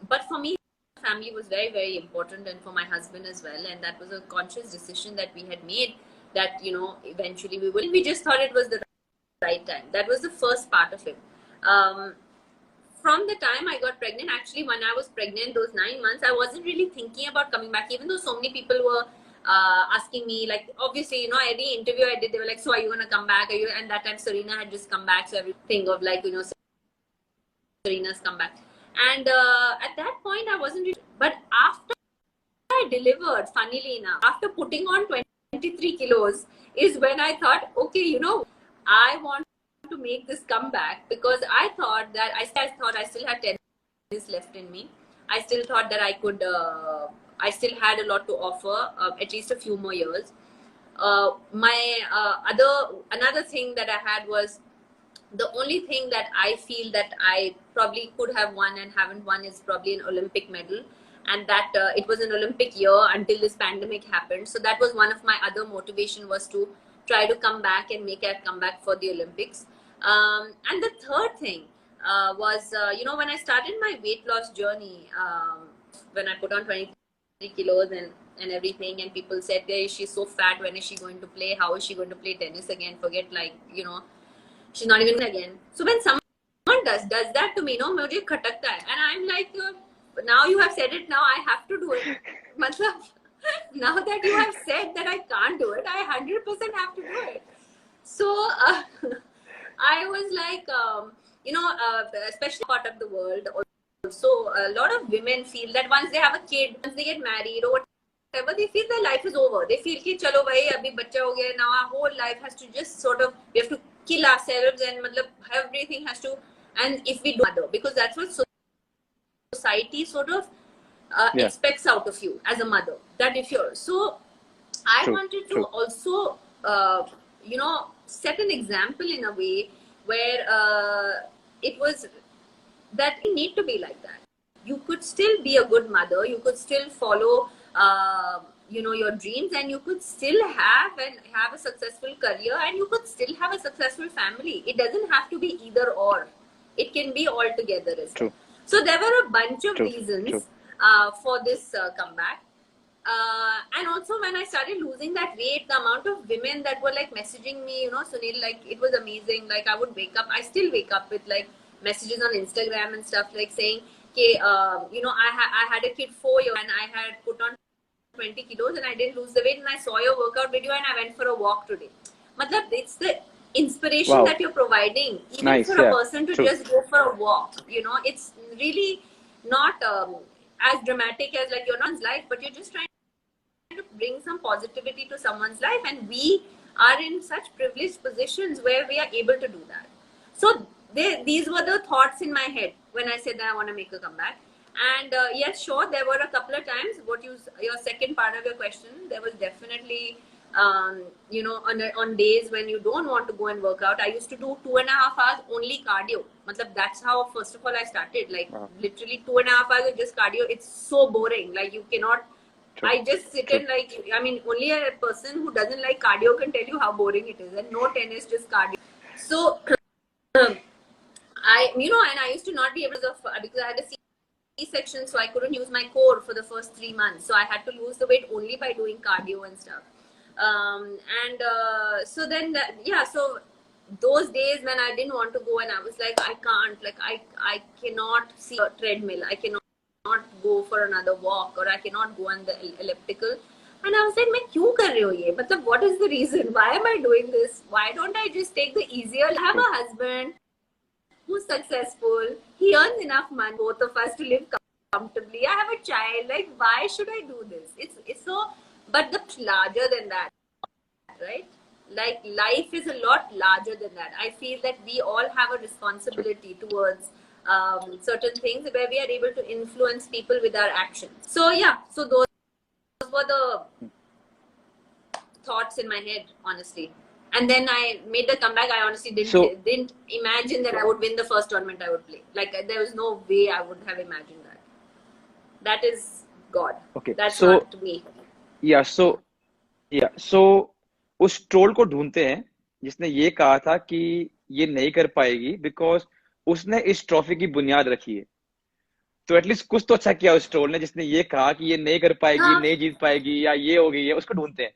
But for me, family was very, very important, and for my husband as well. And that was a conscious decision that we had made, that, you know, eventually we just thought it was the right time. That was the first part of it. From the time I got pregnant, actually, when I was pregnant, those 9 months, I wasn't really thinking about coming back, even though so many people were asking me, like, obviously, you know, every interview I did, they were like, so are you going to come back? Are you? And that time Serena had just come back. So everything of, like, you know, Serena's come back. And at that point, I wasn't really, but after I delivered, funnily enough, after putting on 23 kilos, is when I thought, okay, you know, I want to make this comeback, because I thought I still had tennis left in me. I still thought that I could, I still had a lot to offer, at least a few more years. Another thing that I had was, the only thing that I feel that I probably could have won and haven't won is probably an Olympic medal. And that it was an Olympic year until this pandemic happened. So that was one of my other motivation, was to try to come back and make a comeback for the Olympics. And the third thing was, you know, when I started my weight loss journey, when I put on 23 kilos and everything, and people said, hey, she's so fat, when is she going to play? How is she going to play tennis again? Forget, like, you know, she's not even again. So when someone does that to me, no, mujhe khatakta hai. And I'm like, now you have said it, now I have to do it. Now that you have said that I can't do it, I 100% have to do it. So I was like, you know, especially part of the world, also a lot of women feel that once they have a kid, once they get married or whatever, they feel their life is over. They feel ki chalo bhai, abhi bachcha ho gaya, now our whole life has to just sort of, we have to kill ourselves, and everything has to, and if we do mother, because that's what society sort of expects out of you as a mother, that if you're, so I wanted to also you know, set an example in a way where it was that you need to be like that. You could still be a good mother, you could still follow you know, your dreams, and you could still have a successful career, and you could still have a successful family. It doesn't have to be either or. It can be all together as well. So there were a bunch of reasons for this comeback. And also when I started losing that weight, the amount of women that were like messaging me, you know, Sunil, like, it was amazing. Like, I would wake up, I still wake up with like messages on Instagram and stuff, like saying, okay, you know, I had a kid 4 years and I had put on 20 kilos and I didn't lose the weight, and I saw your workout video and I went for a walk today. Matlab, it's the inspiration that you're providing, even for a person to just go for a walk. You know, it's really not as dramatic as like your life, but you're just trying to bring some positivity to someone's life, and we are in such privileged positions where we are able to do that. So these were the thoughts in my head when I said that I want to make a comeback. And yes, sure, there were a couple of times, your second part of your question, there was definitely You know, on days when you don't want to go and work out, I used to do 2.5 hours only cardio. Matlab, that's how, first of all, I started. Like, Wow. literally 2.5 hours of just cardio. It's so boring. Like, you cannot. True. I just sit True. and, like, I mean, only a person who doesn't like cardio can tell you how boring it is. And no tennis, just cardio. So, I, you know, and I used to not be able to, because I had a C-section, so I couldn't use my core for the first 3 months. So I had to lose the weight only by doing cardio and stuff. So then, so those days when I didn't want to go and I was like, I can't, like, I cannot see a treadmill. I cannot go for another walk, or I cannot go on the elliptical. And I was like, मैं क्यों कर रही हूँ ये? मतलब, what is the reason? Why am I doing this? Why don't I just take the easier? I have a husband who's successful. He earns enough money, both of us, to live comfortably. I have a child. Like, why should I do this? It's so, but the larger than that, right? Like, life is a lot larger than that. I feel that we all have a responsibility towards certain things where we are able to influence people with our actions. So yeah, so those were the thoughts in my head, honestly. And then I made the comeback. I honestly didn't imagine that I would win the first tournament I would play. Like, there was no way I would have imagined that. That is God. Okay. That's So not me. yeah, so उस troll को ढूंढते हैं जिसने ये कहा था कि ये नहीं कर पाएगी बिकॉज उसने इस ट्रॉफी की बुनियाद रखी है. तो एटलीस्ट कुछ तो अच्छा किया उस ट्रोल ने जिसने ये कहा कि ये नहीं कर पाएगी, हाँ. नहीं जीत पाएगी, या ये हो गई है. उसको ढूंढते हैं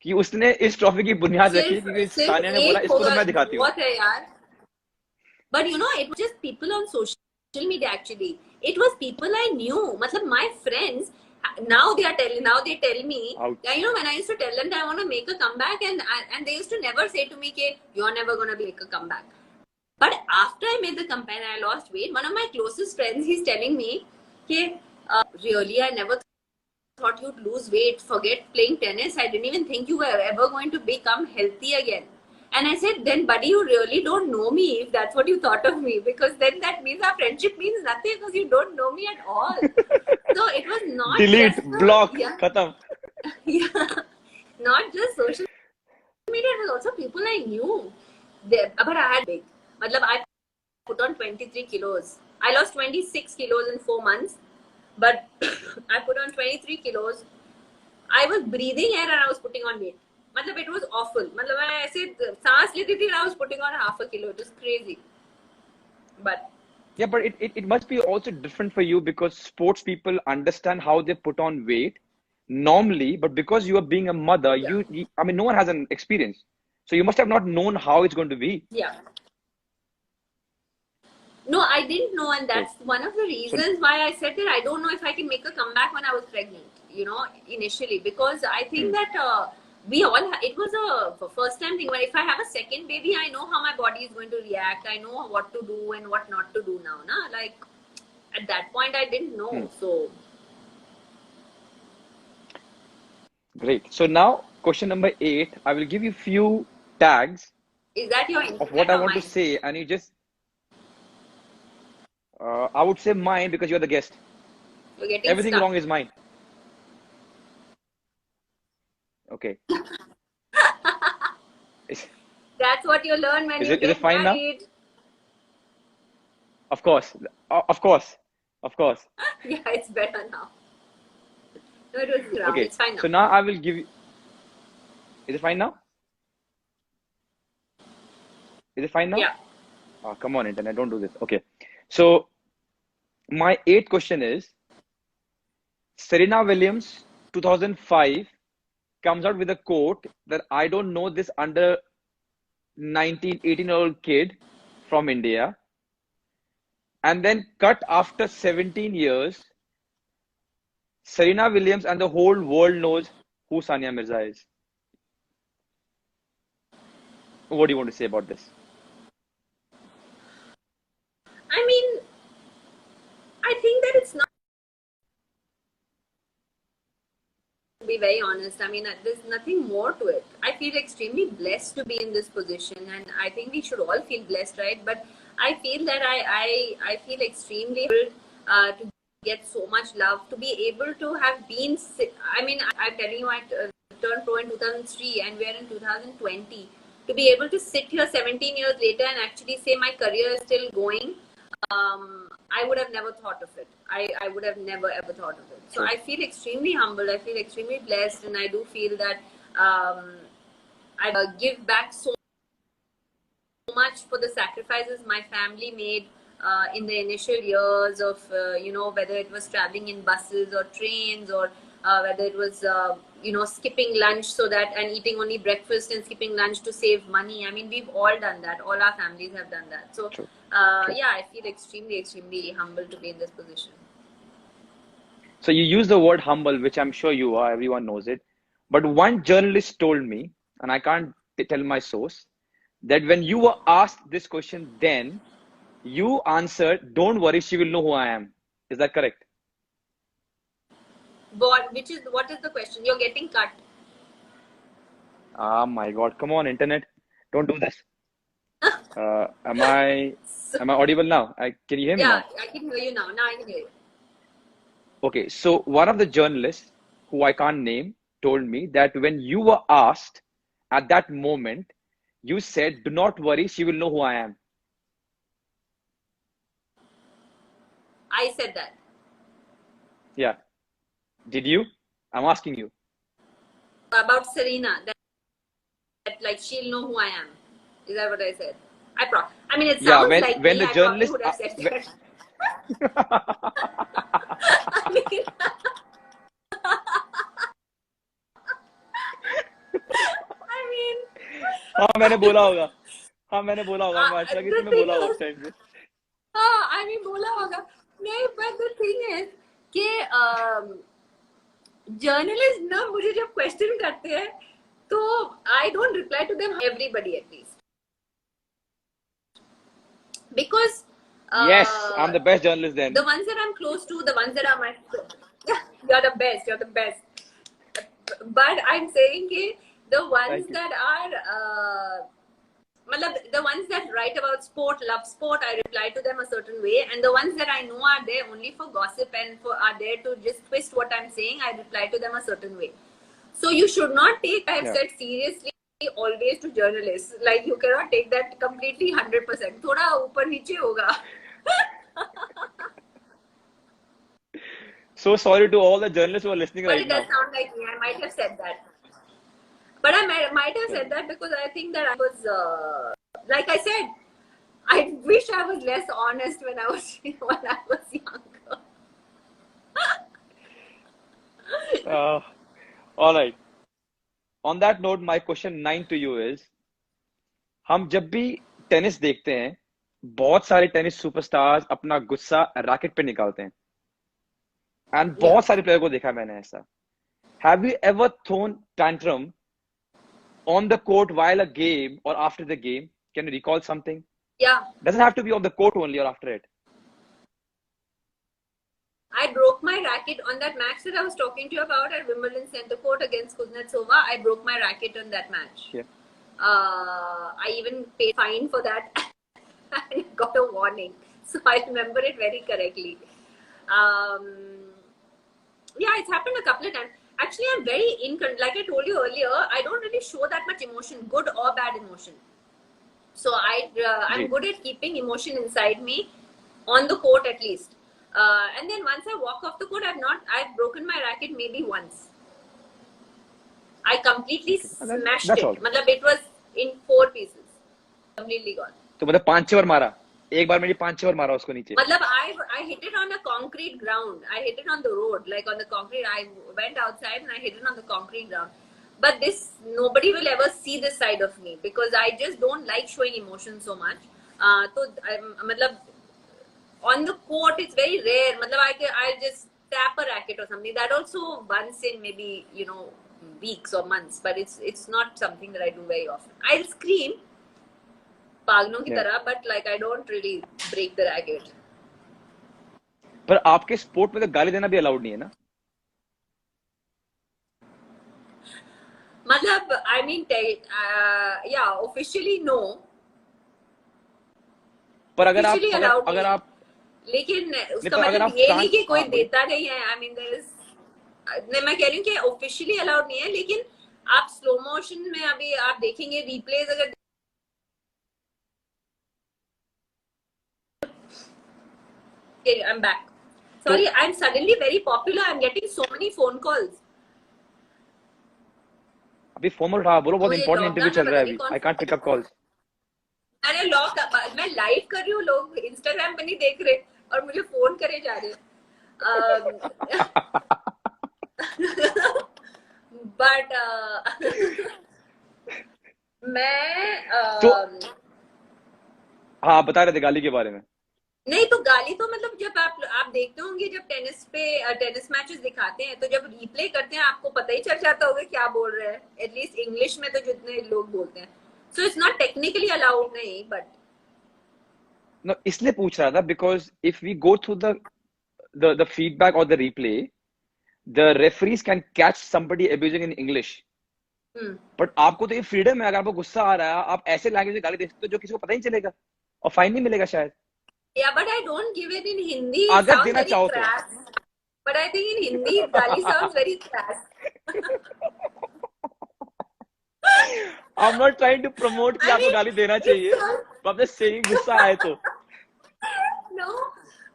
कि उसने इस ट्रॉफी की बुनियाद रखी है, क्योंकि सानिया ने बोला इसको तो मैं दिखाती हूँ. बहुत है यार. But you know, it was just people on social media actually. It was people I knew. Matlab, my friends, now they tell me, you know, when I used to tell them that I want to make a comeback, and they used to never say to me, you're never going to make a comeback. But after I made the comeback and I lost weight, one of my closest friends, he's telling me, really, I never thought you'd lose weight. Forget playing tennis. I didn't even think you were ever going to become healthy again. And I said, then buddy, you really don't know me if that's what you thought of me, because then that means our friendship means nothing because you don't know me at all. So it was not delete, block, khatam. Yeah, not just social media, it was also people I knew. But I had big. Matlab, I put on 23 kilos. I lost 26 kilos in 4 months, but I put on 23 kilos. I was breathing air and I was putting on weight. Matlab, it was awful. Matlab, I said, सांस लेती थी and I was putting on half a kilo. It was crazy. But yeah, but it must be also different for you because sports people understand how they put on weight normally, but because you are being a mother, you I mean, no one has an experience. So you must have not known how it's going to be. Yeah. No, I didn't know, and that's one of the reasons why I said that I don't know if I can make a comeback when I was pregnant, you know, initially, because I think that we all, it was a first time thing, but if I have a second baby, I know how my body is going to react. I know what to do and what not to do now. Na? Like, at that point, I didn't know. So. Great. So now, question number 8, I will give you few tags. Is that your of what I want to say, and you just, I would say mine because you're the guest. Everything wrong is mine. Okay. That's what you learn when you get fine married. Now? Of course. Of course. Yeah, it's better now. No, it was wrong. Okay. It's fine now. So now I will give you. Is it fine now? Is it fine now? Yeah. Oh, come on, internet. Don't do this. Okay. So my 8th question is, Serena Williams, 2005, comes out with a quote that I don't know this under 19, 18-year-old kid from India. And then cut after 17 years, Serena Williams and the whole world knows who Sania Mirza is. What do you want to say about this? I mean, I think that it's not, to be very honest. I mean, there's nothing more to it. I feel extremely blessed to be in this position, and I think we should all feel blessed, right? But I feel that I feel extremely to get so much love, to be able to have been, I mean, I'm telling you, at turned pro in 2003 and we're in 2020. To be able to sit here 17 years later and actually say my career is still going, I would have never thought of it. I would have never ever thought of it. So I feel extremely humbled. I feel extremely blessed, and I do feel that I give back so much for the sacrifices my family made in the initial years of, whether it was traveling in buses or trains, or whether it was, skipping lunch and eating only breakfast and skipping lunch to save money. I mean, we've all done that. All our families have done that. So, I feel extremely, extremely humbled to be in this position. So you use the word humble, which I'm sure you are, everyone knows it. But one journalist told me, and I can't tell my source, that when you were asked this question then, you answered, "Don't worry, she will know who I am." Is that correct? What is the question? You're getting cut. Oh my God. Come on, internet. Don't do this. Am I audible now? Can you hear me now? Yeah, I can hear you now. Now I can hear you. Okay, so one of the journalists, who I can't name, told me that when you were asked at that moment, you said, "Do not worry, she will know who I am." I said that. Yeah. Did you? I'm asking you. About Serena, that like she'll know who I am. Is that what I said? I mean, it sounds like when me. the I journalist probably would have said that. I mean, हाँ मैंने बोला होगा मुझे अच्छा लगा कि तुमने बोला होगा उस टाइम पे I mean, बोला होगा नहीं, but the thing is कि journalists ना मुझे जब question करते हैं तो I don't reply to them, everybody at least, because yes, I'm the best journalist then. The ones that I'm close to, the ones that are my you're the best, but I'm saying कि the ones that are the ones that write about sport, love sport, I reply to them a certain way, and the ones that I know are there only for gossip and are there to just twist what I'm saying, I reply to them a certain way. So you should not take, I've said, seriously always to journalists. Like, you cannot take that completely 100%. थोड़ा ऊपर नीचे होगा. So sorry to all the journalists who are listening but right now. But it does sound like me. I might have said that. But I might have said that because I think that I was, like I said, I wish I was less honest when I was younger. All right. On that note, my question 9 to you is, हम जब भी tennis देखते हैं, बहुत सारे tennis superstars अपना गुस्सा racket पे निकालते हैं, एंड बहुत सारे प्लेयर को देखा मैंने ऐसा. Have you ever thrown tantrum on the court while a game or after the game? Can you recall something? Yeah. Doesn't have to be on the court only or after it. I broke my racket on that match that I was talking to you about at Wimbledon Center Court against Kuznetsova. I broke my racket on that match. Yeah. I even paid fine for that. I got a warning. So I remember it very correctly. Yeah, it's happened a couple of times. Actually, I'm very like I told you earlier, I don't really show that much emotion, good or bad emotion. So I'm good at keeping emotion inside me, on the court at least. And then once I walk off the court, I've broken my racket maybe once. I completely smashed it. मतलब it was in 4 pieces. Completely gone. तो मतलब 5-6 बार मारा. एक बार मेरी 5-6 बार मारा उसको नीचे. मतलब I hit it on a concrete ground. I hit it on the road, like on the concrete. I went outside and I hit it on the concrete ground. But nobody will ever see this side of me because I just don't like showing emotion so much. So मतलब on the court it's very rare. मतलब I'll just tap a racket or something. That also once in maybe weeks or months. But it's not something that I do very often. I'll scream. पागलों की तरह, but like I don't really break the racket. पर आपके sport में तो गाली देना भी अलाउड नहीं है ना? मतलब I mean yeah, officially no. पर अगर आप लेकिन उसका मतलब ये नहीं कि कोई देता नहीं है. I mean मैं कह रही हूँ कि officially allowed नहीं है, लेकिन आप स्लो मोशन में अभी आप देखेंगे रिप्लेज अगर I'm back. तो Sorry, I'm suddenly very popular. I'm getting so many phone calls. अभी फोन उठा, बोलो बहुत तो ये इंपॉर्टेंट इंटरव्यू लॉकडाउन में चल रहा पता है नहीं अभी, कौन I can't pick up calls. अरे मैं लाइव कर रही हूँ, लोग इंस्टाग्राम पे नहीं देख रहे और मुझे फोन करे जा रहे हैं। बट मैं तो हाँ, बता रहे थे गाली के बारे में। नहीं तो गाली तो मतलब जब आप देखते होंगे जब टेनिस मैचेस दिखाते हैं तो जब रिप्ले करते हैं आपको पता ही चल जाता होगा क्या बोल रहे हैं, एटलीस्ट इंग्लिश में तो जितने लोग बोलते हैं। So it's not technically allowed नहीं, बट नो, इसलिए पूछ रहा था because if we go through the feedback और the replay, the referees can catch somebody abusing in English, but आपको तो ये फ्रीडम है, अगर आपको गुस्सा आ रहा है आप ऐसे लैंग्वेज में गाली दे सकते हो जो किसी को पता ही नहीं चलेगा और फाइन नहीं मिलेगा शायद। yeah, but I don't give it in Hindi. It अगर sounds देना very चाहो तो। crass. But I think in Hindi, gali sounds very crass. I'm not trying to promote कि I आपको mean, गाली देना it चाहिए, sounds but I'm just saying गुस्सा आए तो। no,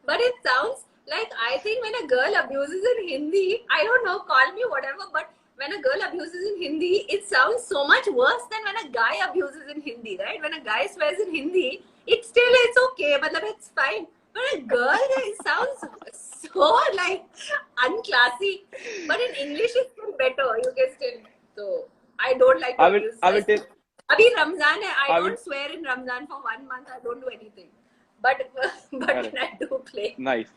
but it sounds like I think when a girl abuses in Hindi, I don't know, call me whatever, but when a girl abuses in Hindi, it sounds so much worse than when a guy abuses in Hindi, right? When a guy swears in Hindi, it's okay, but it's fine. But a girl, it sounds so like unclassy. But in English, it's still better. You can still. So I don't like to abuse. I will tell, Abhi Ramzan hai, I I will, don't swear in Ramzan for 1 month. I don't do anything. But when I do play, nice.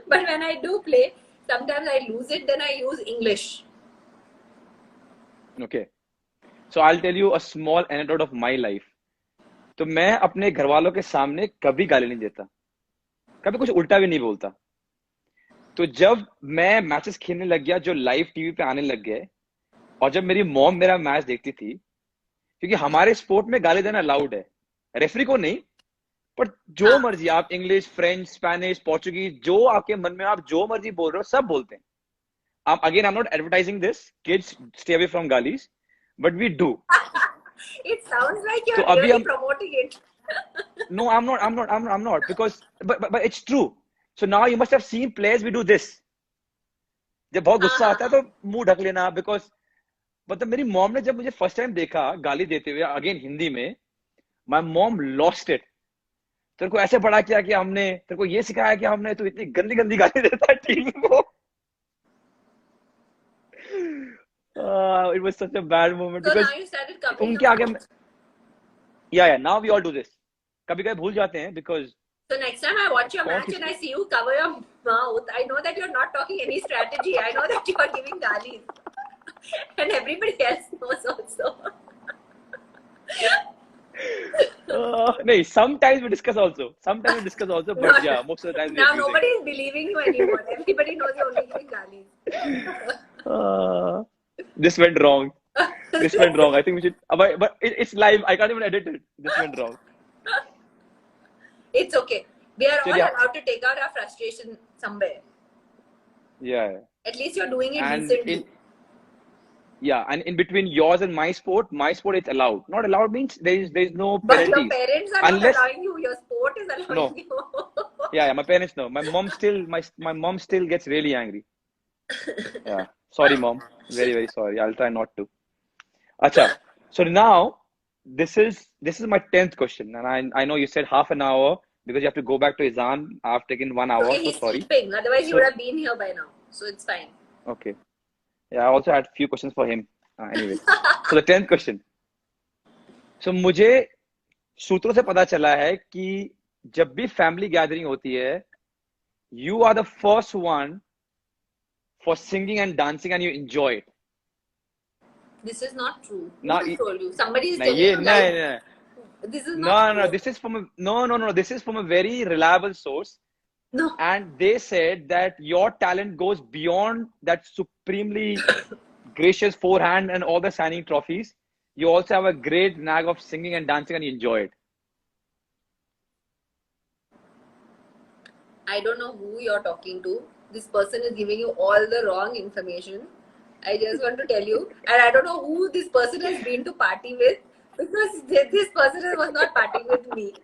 but when I do play, sometimes I lose it. Then I use English. Okay. So I'll tell you a small anecdote of my life. तो मैं अपने घर वालों के सामने कभी गाली नहीं देता, कभी कुछ उल्टा भी नहीं बोलता। तो जब मैं मैचेस खेलने लग गया जो लाइव टीवी पे आने लग गए, और जब मेरी मॉम मेरा मैच देखती थी, क्योंकि हमारे स्पोर्ट में गाली देना अलाउड है, रेफरी को नहीं, पर जो मर्जी आप इंग्लिश, फ्रेंच, स्पेनिश, पोर्चुगीज, जो आपके मन में आप जो मर्जी बोल रहे हो सब बोलते हैं। आप again, I am not advertising this, kids stay away from गालीज, but we do. It sounds like तो you're अभी really हम promoting it. No, I'm not because but it's true. So now you must have seen players we do this. जब बहुत गुस्सा आता है तो मुंह ढक लेना, because मतलब मेरी मॉम ने जब मुझे फर्स्ट टाइम देखा गाली देते हुए अगेन हिंदी में, my mom lost it. तेरे को ऐसे बड़ा किया कि हमने, तेरे को ये सिखाया कि हमने, तो इतनी गंदी गंदी गाली देता है टीम को। It was such a bad moment So because now you started covering उनके your आगे mouth. yeah, now we all do this. कभी कभी भूल जाते हैं because So next time I watch your match and I see you cover your mouth, I know that you're not talking any strategy. I know that you are giving galis. And everybody else knows also. no, sometimes we discuss also. But yeah, most of the time we Now are abusing. nobody is believing you anymore. Everybody knows you're only giving galis. This went wrong. I think we should. But it's live. I can't even edit it. This went wrong. It's okay. We are all yeah. allowed to take out our frustration somewhere. Yeah. At least you're doing it And decently. and in between yours and my sport it's allowed. Not allowed means there is no But penalties. your parents are not allowing you. Your sport is allowing you. Yeah, my parents know. My mom still gets really angry. Yeah. Sorry, mom. Very, very sorry. I'll try not to. Acha. So now this is my 10th question, and I know you said half an hour because you have to go back to Izan. I've taken 1 hour. Okay, so he's sorry. sleeping. Otherwise, you would have been here by now. So it's fine. Okay. Yeah, I also had a few questions for him. Anyway, so the 10th question. So मुझे सूत्रों से पता चला है कि जब भी family gathering होती है, you are the first one for singing and dancing and you enjoy it. This is not true. Now, Who told you? Somebody is no, telling you. no. This is not true. No. This is from This is from a very reliable source. No. And they said that your talent goes beyond that supremely gracious forehand and all the signing trophies. You also have a great knack of singing and dancing and you enjoy it. I don't know who you're talking to. This person is giving you all the wrong information. I just want to tell you, and I don't know who this person has been to party with, because this person was not partying with me.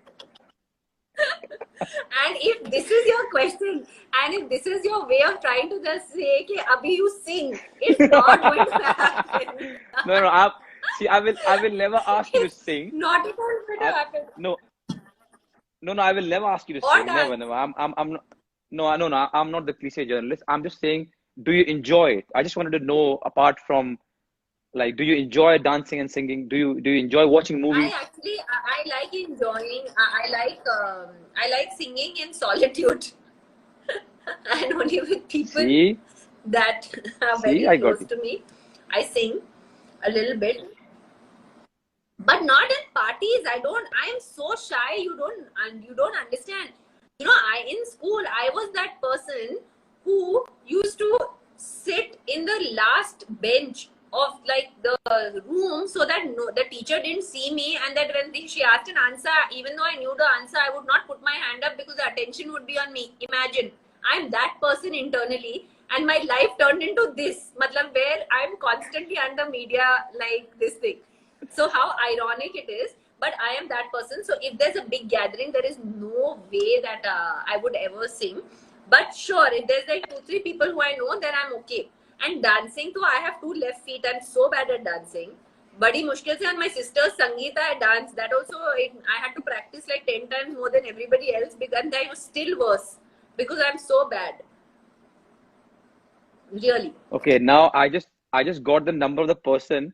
And if this is your question, and if this is your way of trying to just say, "Ki abhi you sing," it's not going to happen. No, no. See, I will never ask you to It's sing. not at all going to happen. No, no, no. I will never ask you to Or sing. Never, dance. never. I'm not. No, no, no. I'm not the cliche journalist. I'm just saying, do you enjoy it? I just wanted to know, apart from like, do you enjoy dancing and singing? Do you enjoy watching movies? I like enjoying. I like singing in solitude and only with people See, that are see, very I got close you. to me. I sing a little bit, but not at parties. I am so shy. You don't understand. You know, in school I was that person who used to sit in the last bench of like the room, so that the teacher didn't see me, and that when she asked an answer, even though I knew the answer, I would not put my hand up because the attention would be on me. Imagine, I'm that person internally, and my life turned into this, matlab, where I'm constantly under media like this thing. So how ironic it is, but I am that person. So if there's a big gathering, there is no way that I would ever sing. But sure, if there's like 2-3 people who I know, then I'm okay. And dancing too, I have 2 left feet. I'm so bad at dancing. Badi mushkil se, and my sister Sangeeta I dance. That also I had to practice like 10 times more than everybody else, because and I was still worse because I'm so bad. Really. Okay, now I just got the number of the person.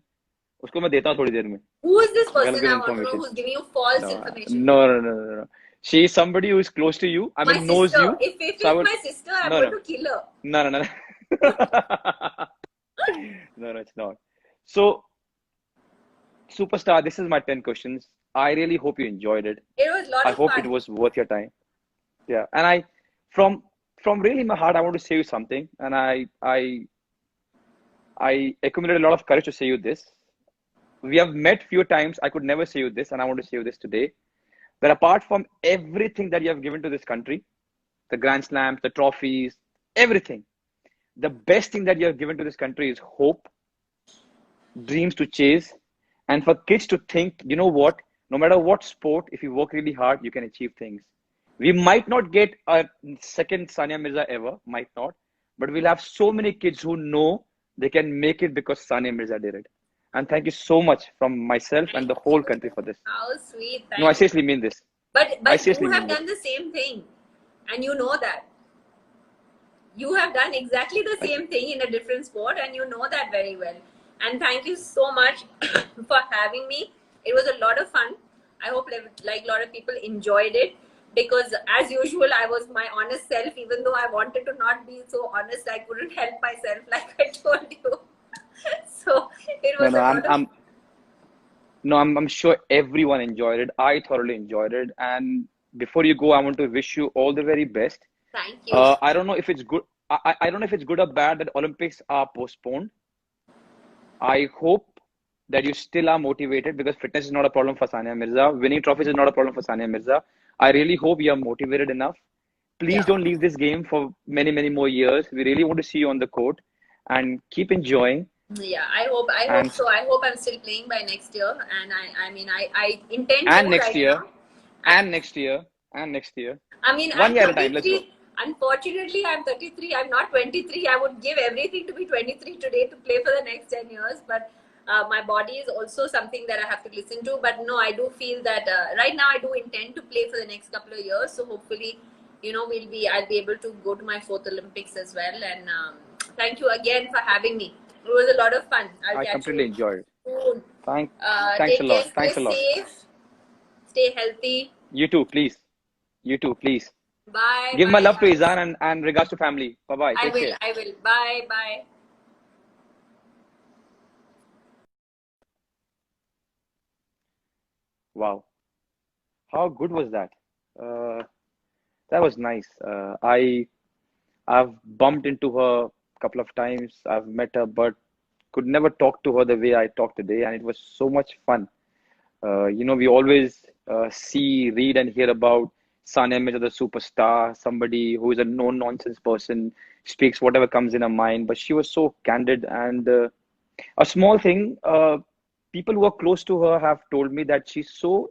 उसको मैं देता हूँ थोड़ी देर में. Who is this I gotta person? get I want to know information. who's giving you false No, information. no, no, no, no, no. She is somebody who is close to you. I My mean, knows sister. you. If So I it's would. my sister, I'm No, going no, to kill her. no, no, no, no. No, no, it's not. So, Superstar, this is my 10 questions. I really hope you enjoyed it. It was a lot I of hope it fun. was worth your time. Yeah, and from from really my heart, I want to say you something, and I accumulated a lot of courage to say you this. We have met few times. I could never say you this, and I want to say you this today. That apart from everything that you have given to this country, the Grand Slams, the trophies, everything, the best thing that you have given to this country is hope, dreams to chase, and for kids to think, you know what, no matter what sport, if you work really hard, you can achieve things. We might not get a second Sania Mirza ever, might not, but we'll have so many kids who know they can make it because Sania Mirza did it. And thank you so much from myself and Thank the whole you. country for this. How sweet. No, I Thank you. seriously mean this. But I you seriously have mean this. done the same thing, and you know that. You have done exactly the same thing in a different sport, and you know that very well. And thank you so much for having me. It was a lot of fun. I hope like a lot of people enjoyed it, because as usual, I was my honest self. Even though I wanted to not be so honest, I couldn't help myself, like I told you. So it No, was no, a lot of. I'm sure everyone enjoyed it. I thoroughly enjoyed it. And before you go, I want to wish you all the very best. Thank you. I don't know if it's good. I don't know if it's good or bad that Olympics are postponed. I hope that you still are motivated, because fitness is not a problem for Sania Mirza. Winning trophies is not a problem for Sania Mirza. I really hope you are motivated enough. Please Yeah. don't leave this game for many, many more years. We really want to see you on the court, and keep enjoying. Yeah, I hope And so. I hope I'm still playing by next year, and I mean, I intend to and next right year, now. and next year, and next year. I mean, One I'm year at a time. Let's go. 33. Unfortunately, I'm 33. I'm not 23. I would give everything to be 23 today to play for the next 10 years. But my body is also something that I have to listen to. But no, I do feel that right now I do intend to play for the next couple of years. So hopefully, I'll be able to go to my 4th Olympics as well. And thank you again for having me. It was a lot of fun. I'll I catch completely you enjoyed it. soon. Thanks a Take care. lot. Stay Thanks a lot. safe. Stay healthy. You too, please. You too, please. Bye. Give my Bye. love to Izan and regards to family. Bye bye. I Take will. care. I will. Bye. Bye. Wow. How good was that? Uh, that was nice. I've bumped into her a couple of times. I've met her, but could never talk to her the way I talked today, and it was so much fun. We always see, read, and hear about Sania Mirza, the superstar, somebody who is a no-nonsense person, speaks whatever comes in her mind. But she was so candid, and a small thing. People who are close to her have told me that she's so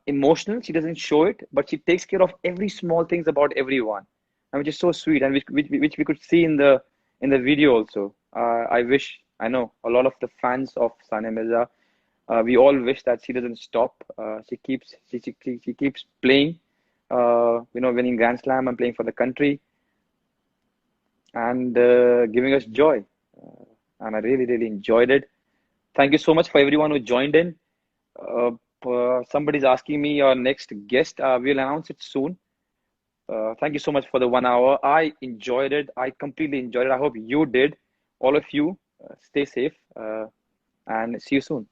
emotional. She doesn't show it, but she takes care of every small things about everyone, and which is so sweet, and which we could see in the video also. I wish, I know a lot of the fans of Sania Mirza. We all wish that she doesn't stop. She keeps playing. Winning Grand Slam and playing for the country, and giving us joy. And I really, really enjoyed it. Thank you so much for everyone who joined in. Somebody's asking me your next guest. We'll announce it soon. Thank you so much for the 1 hour. I enjoyed it. I completely enjoyed it. I hope you did. All of you, stay safe and see you soon.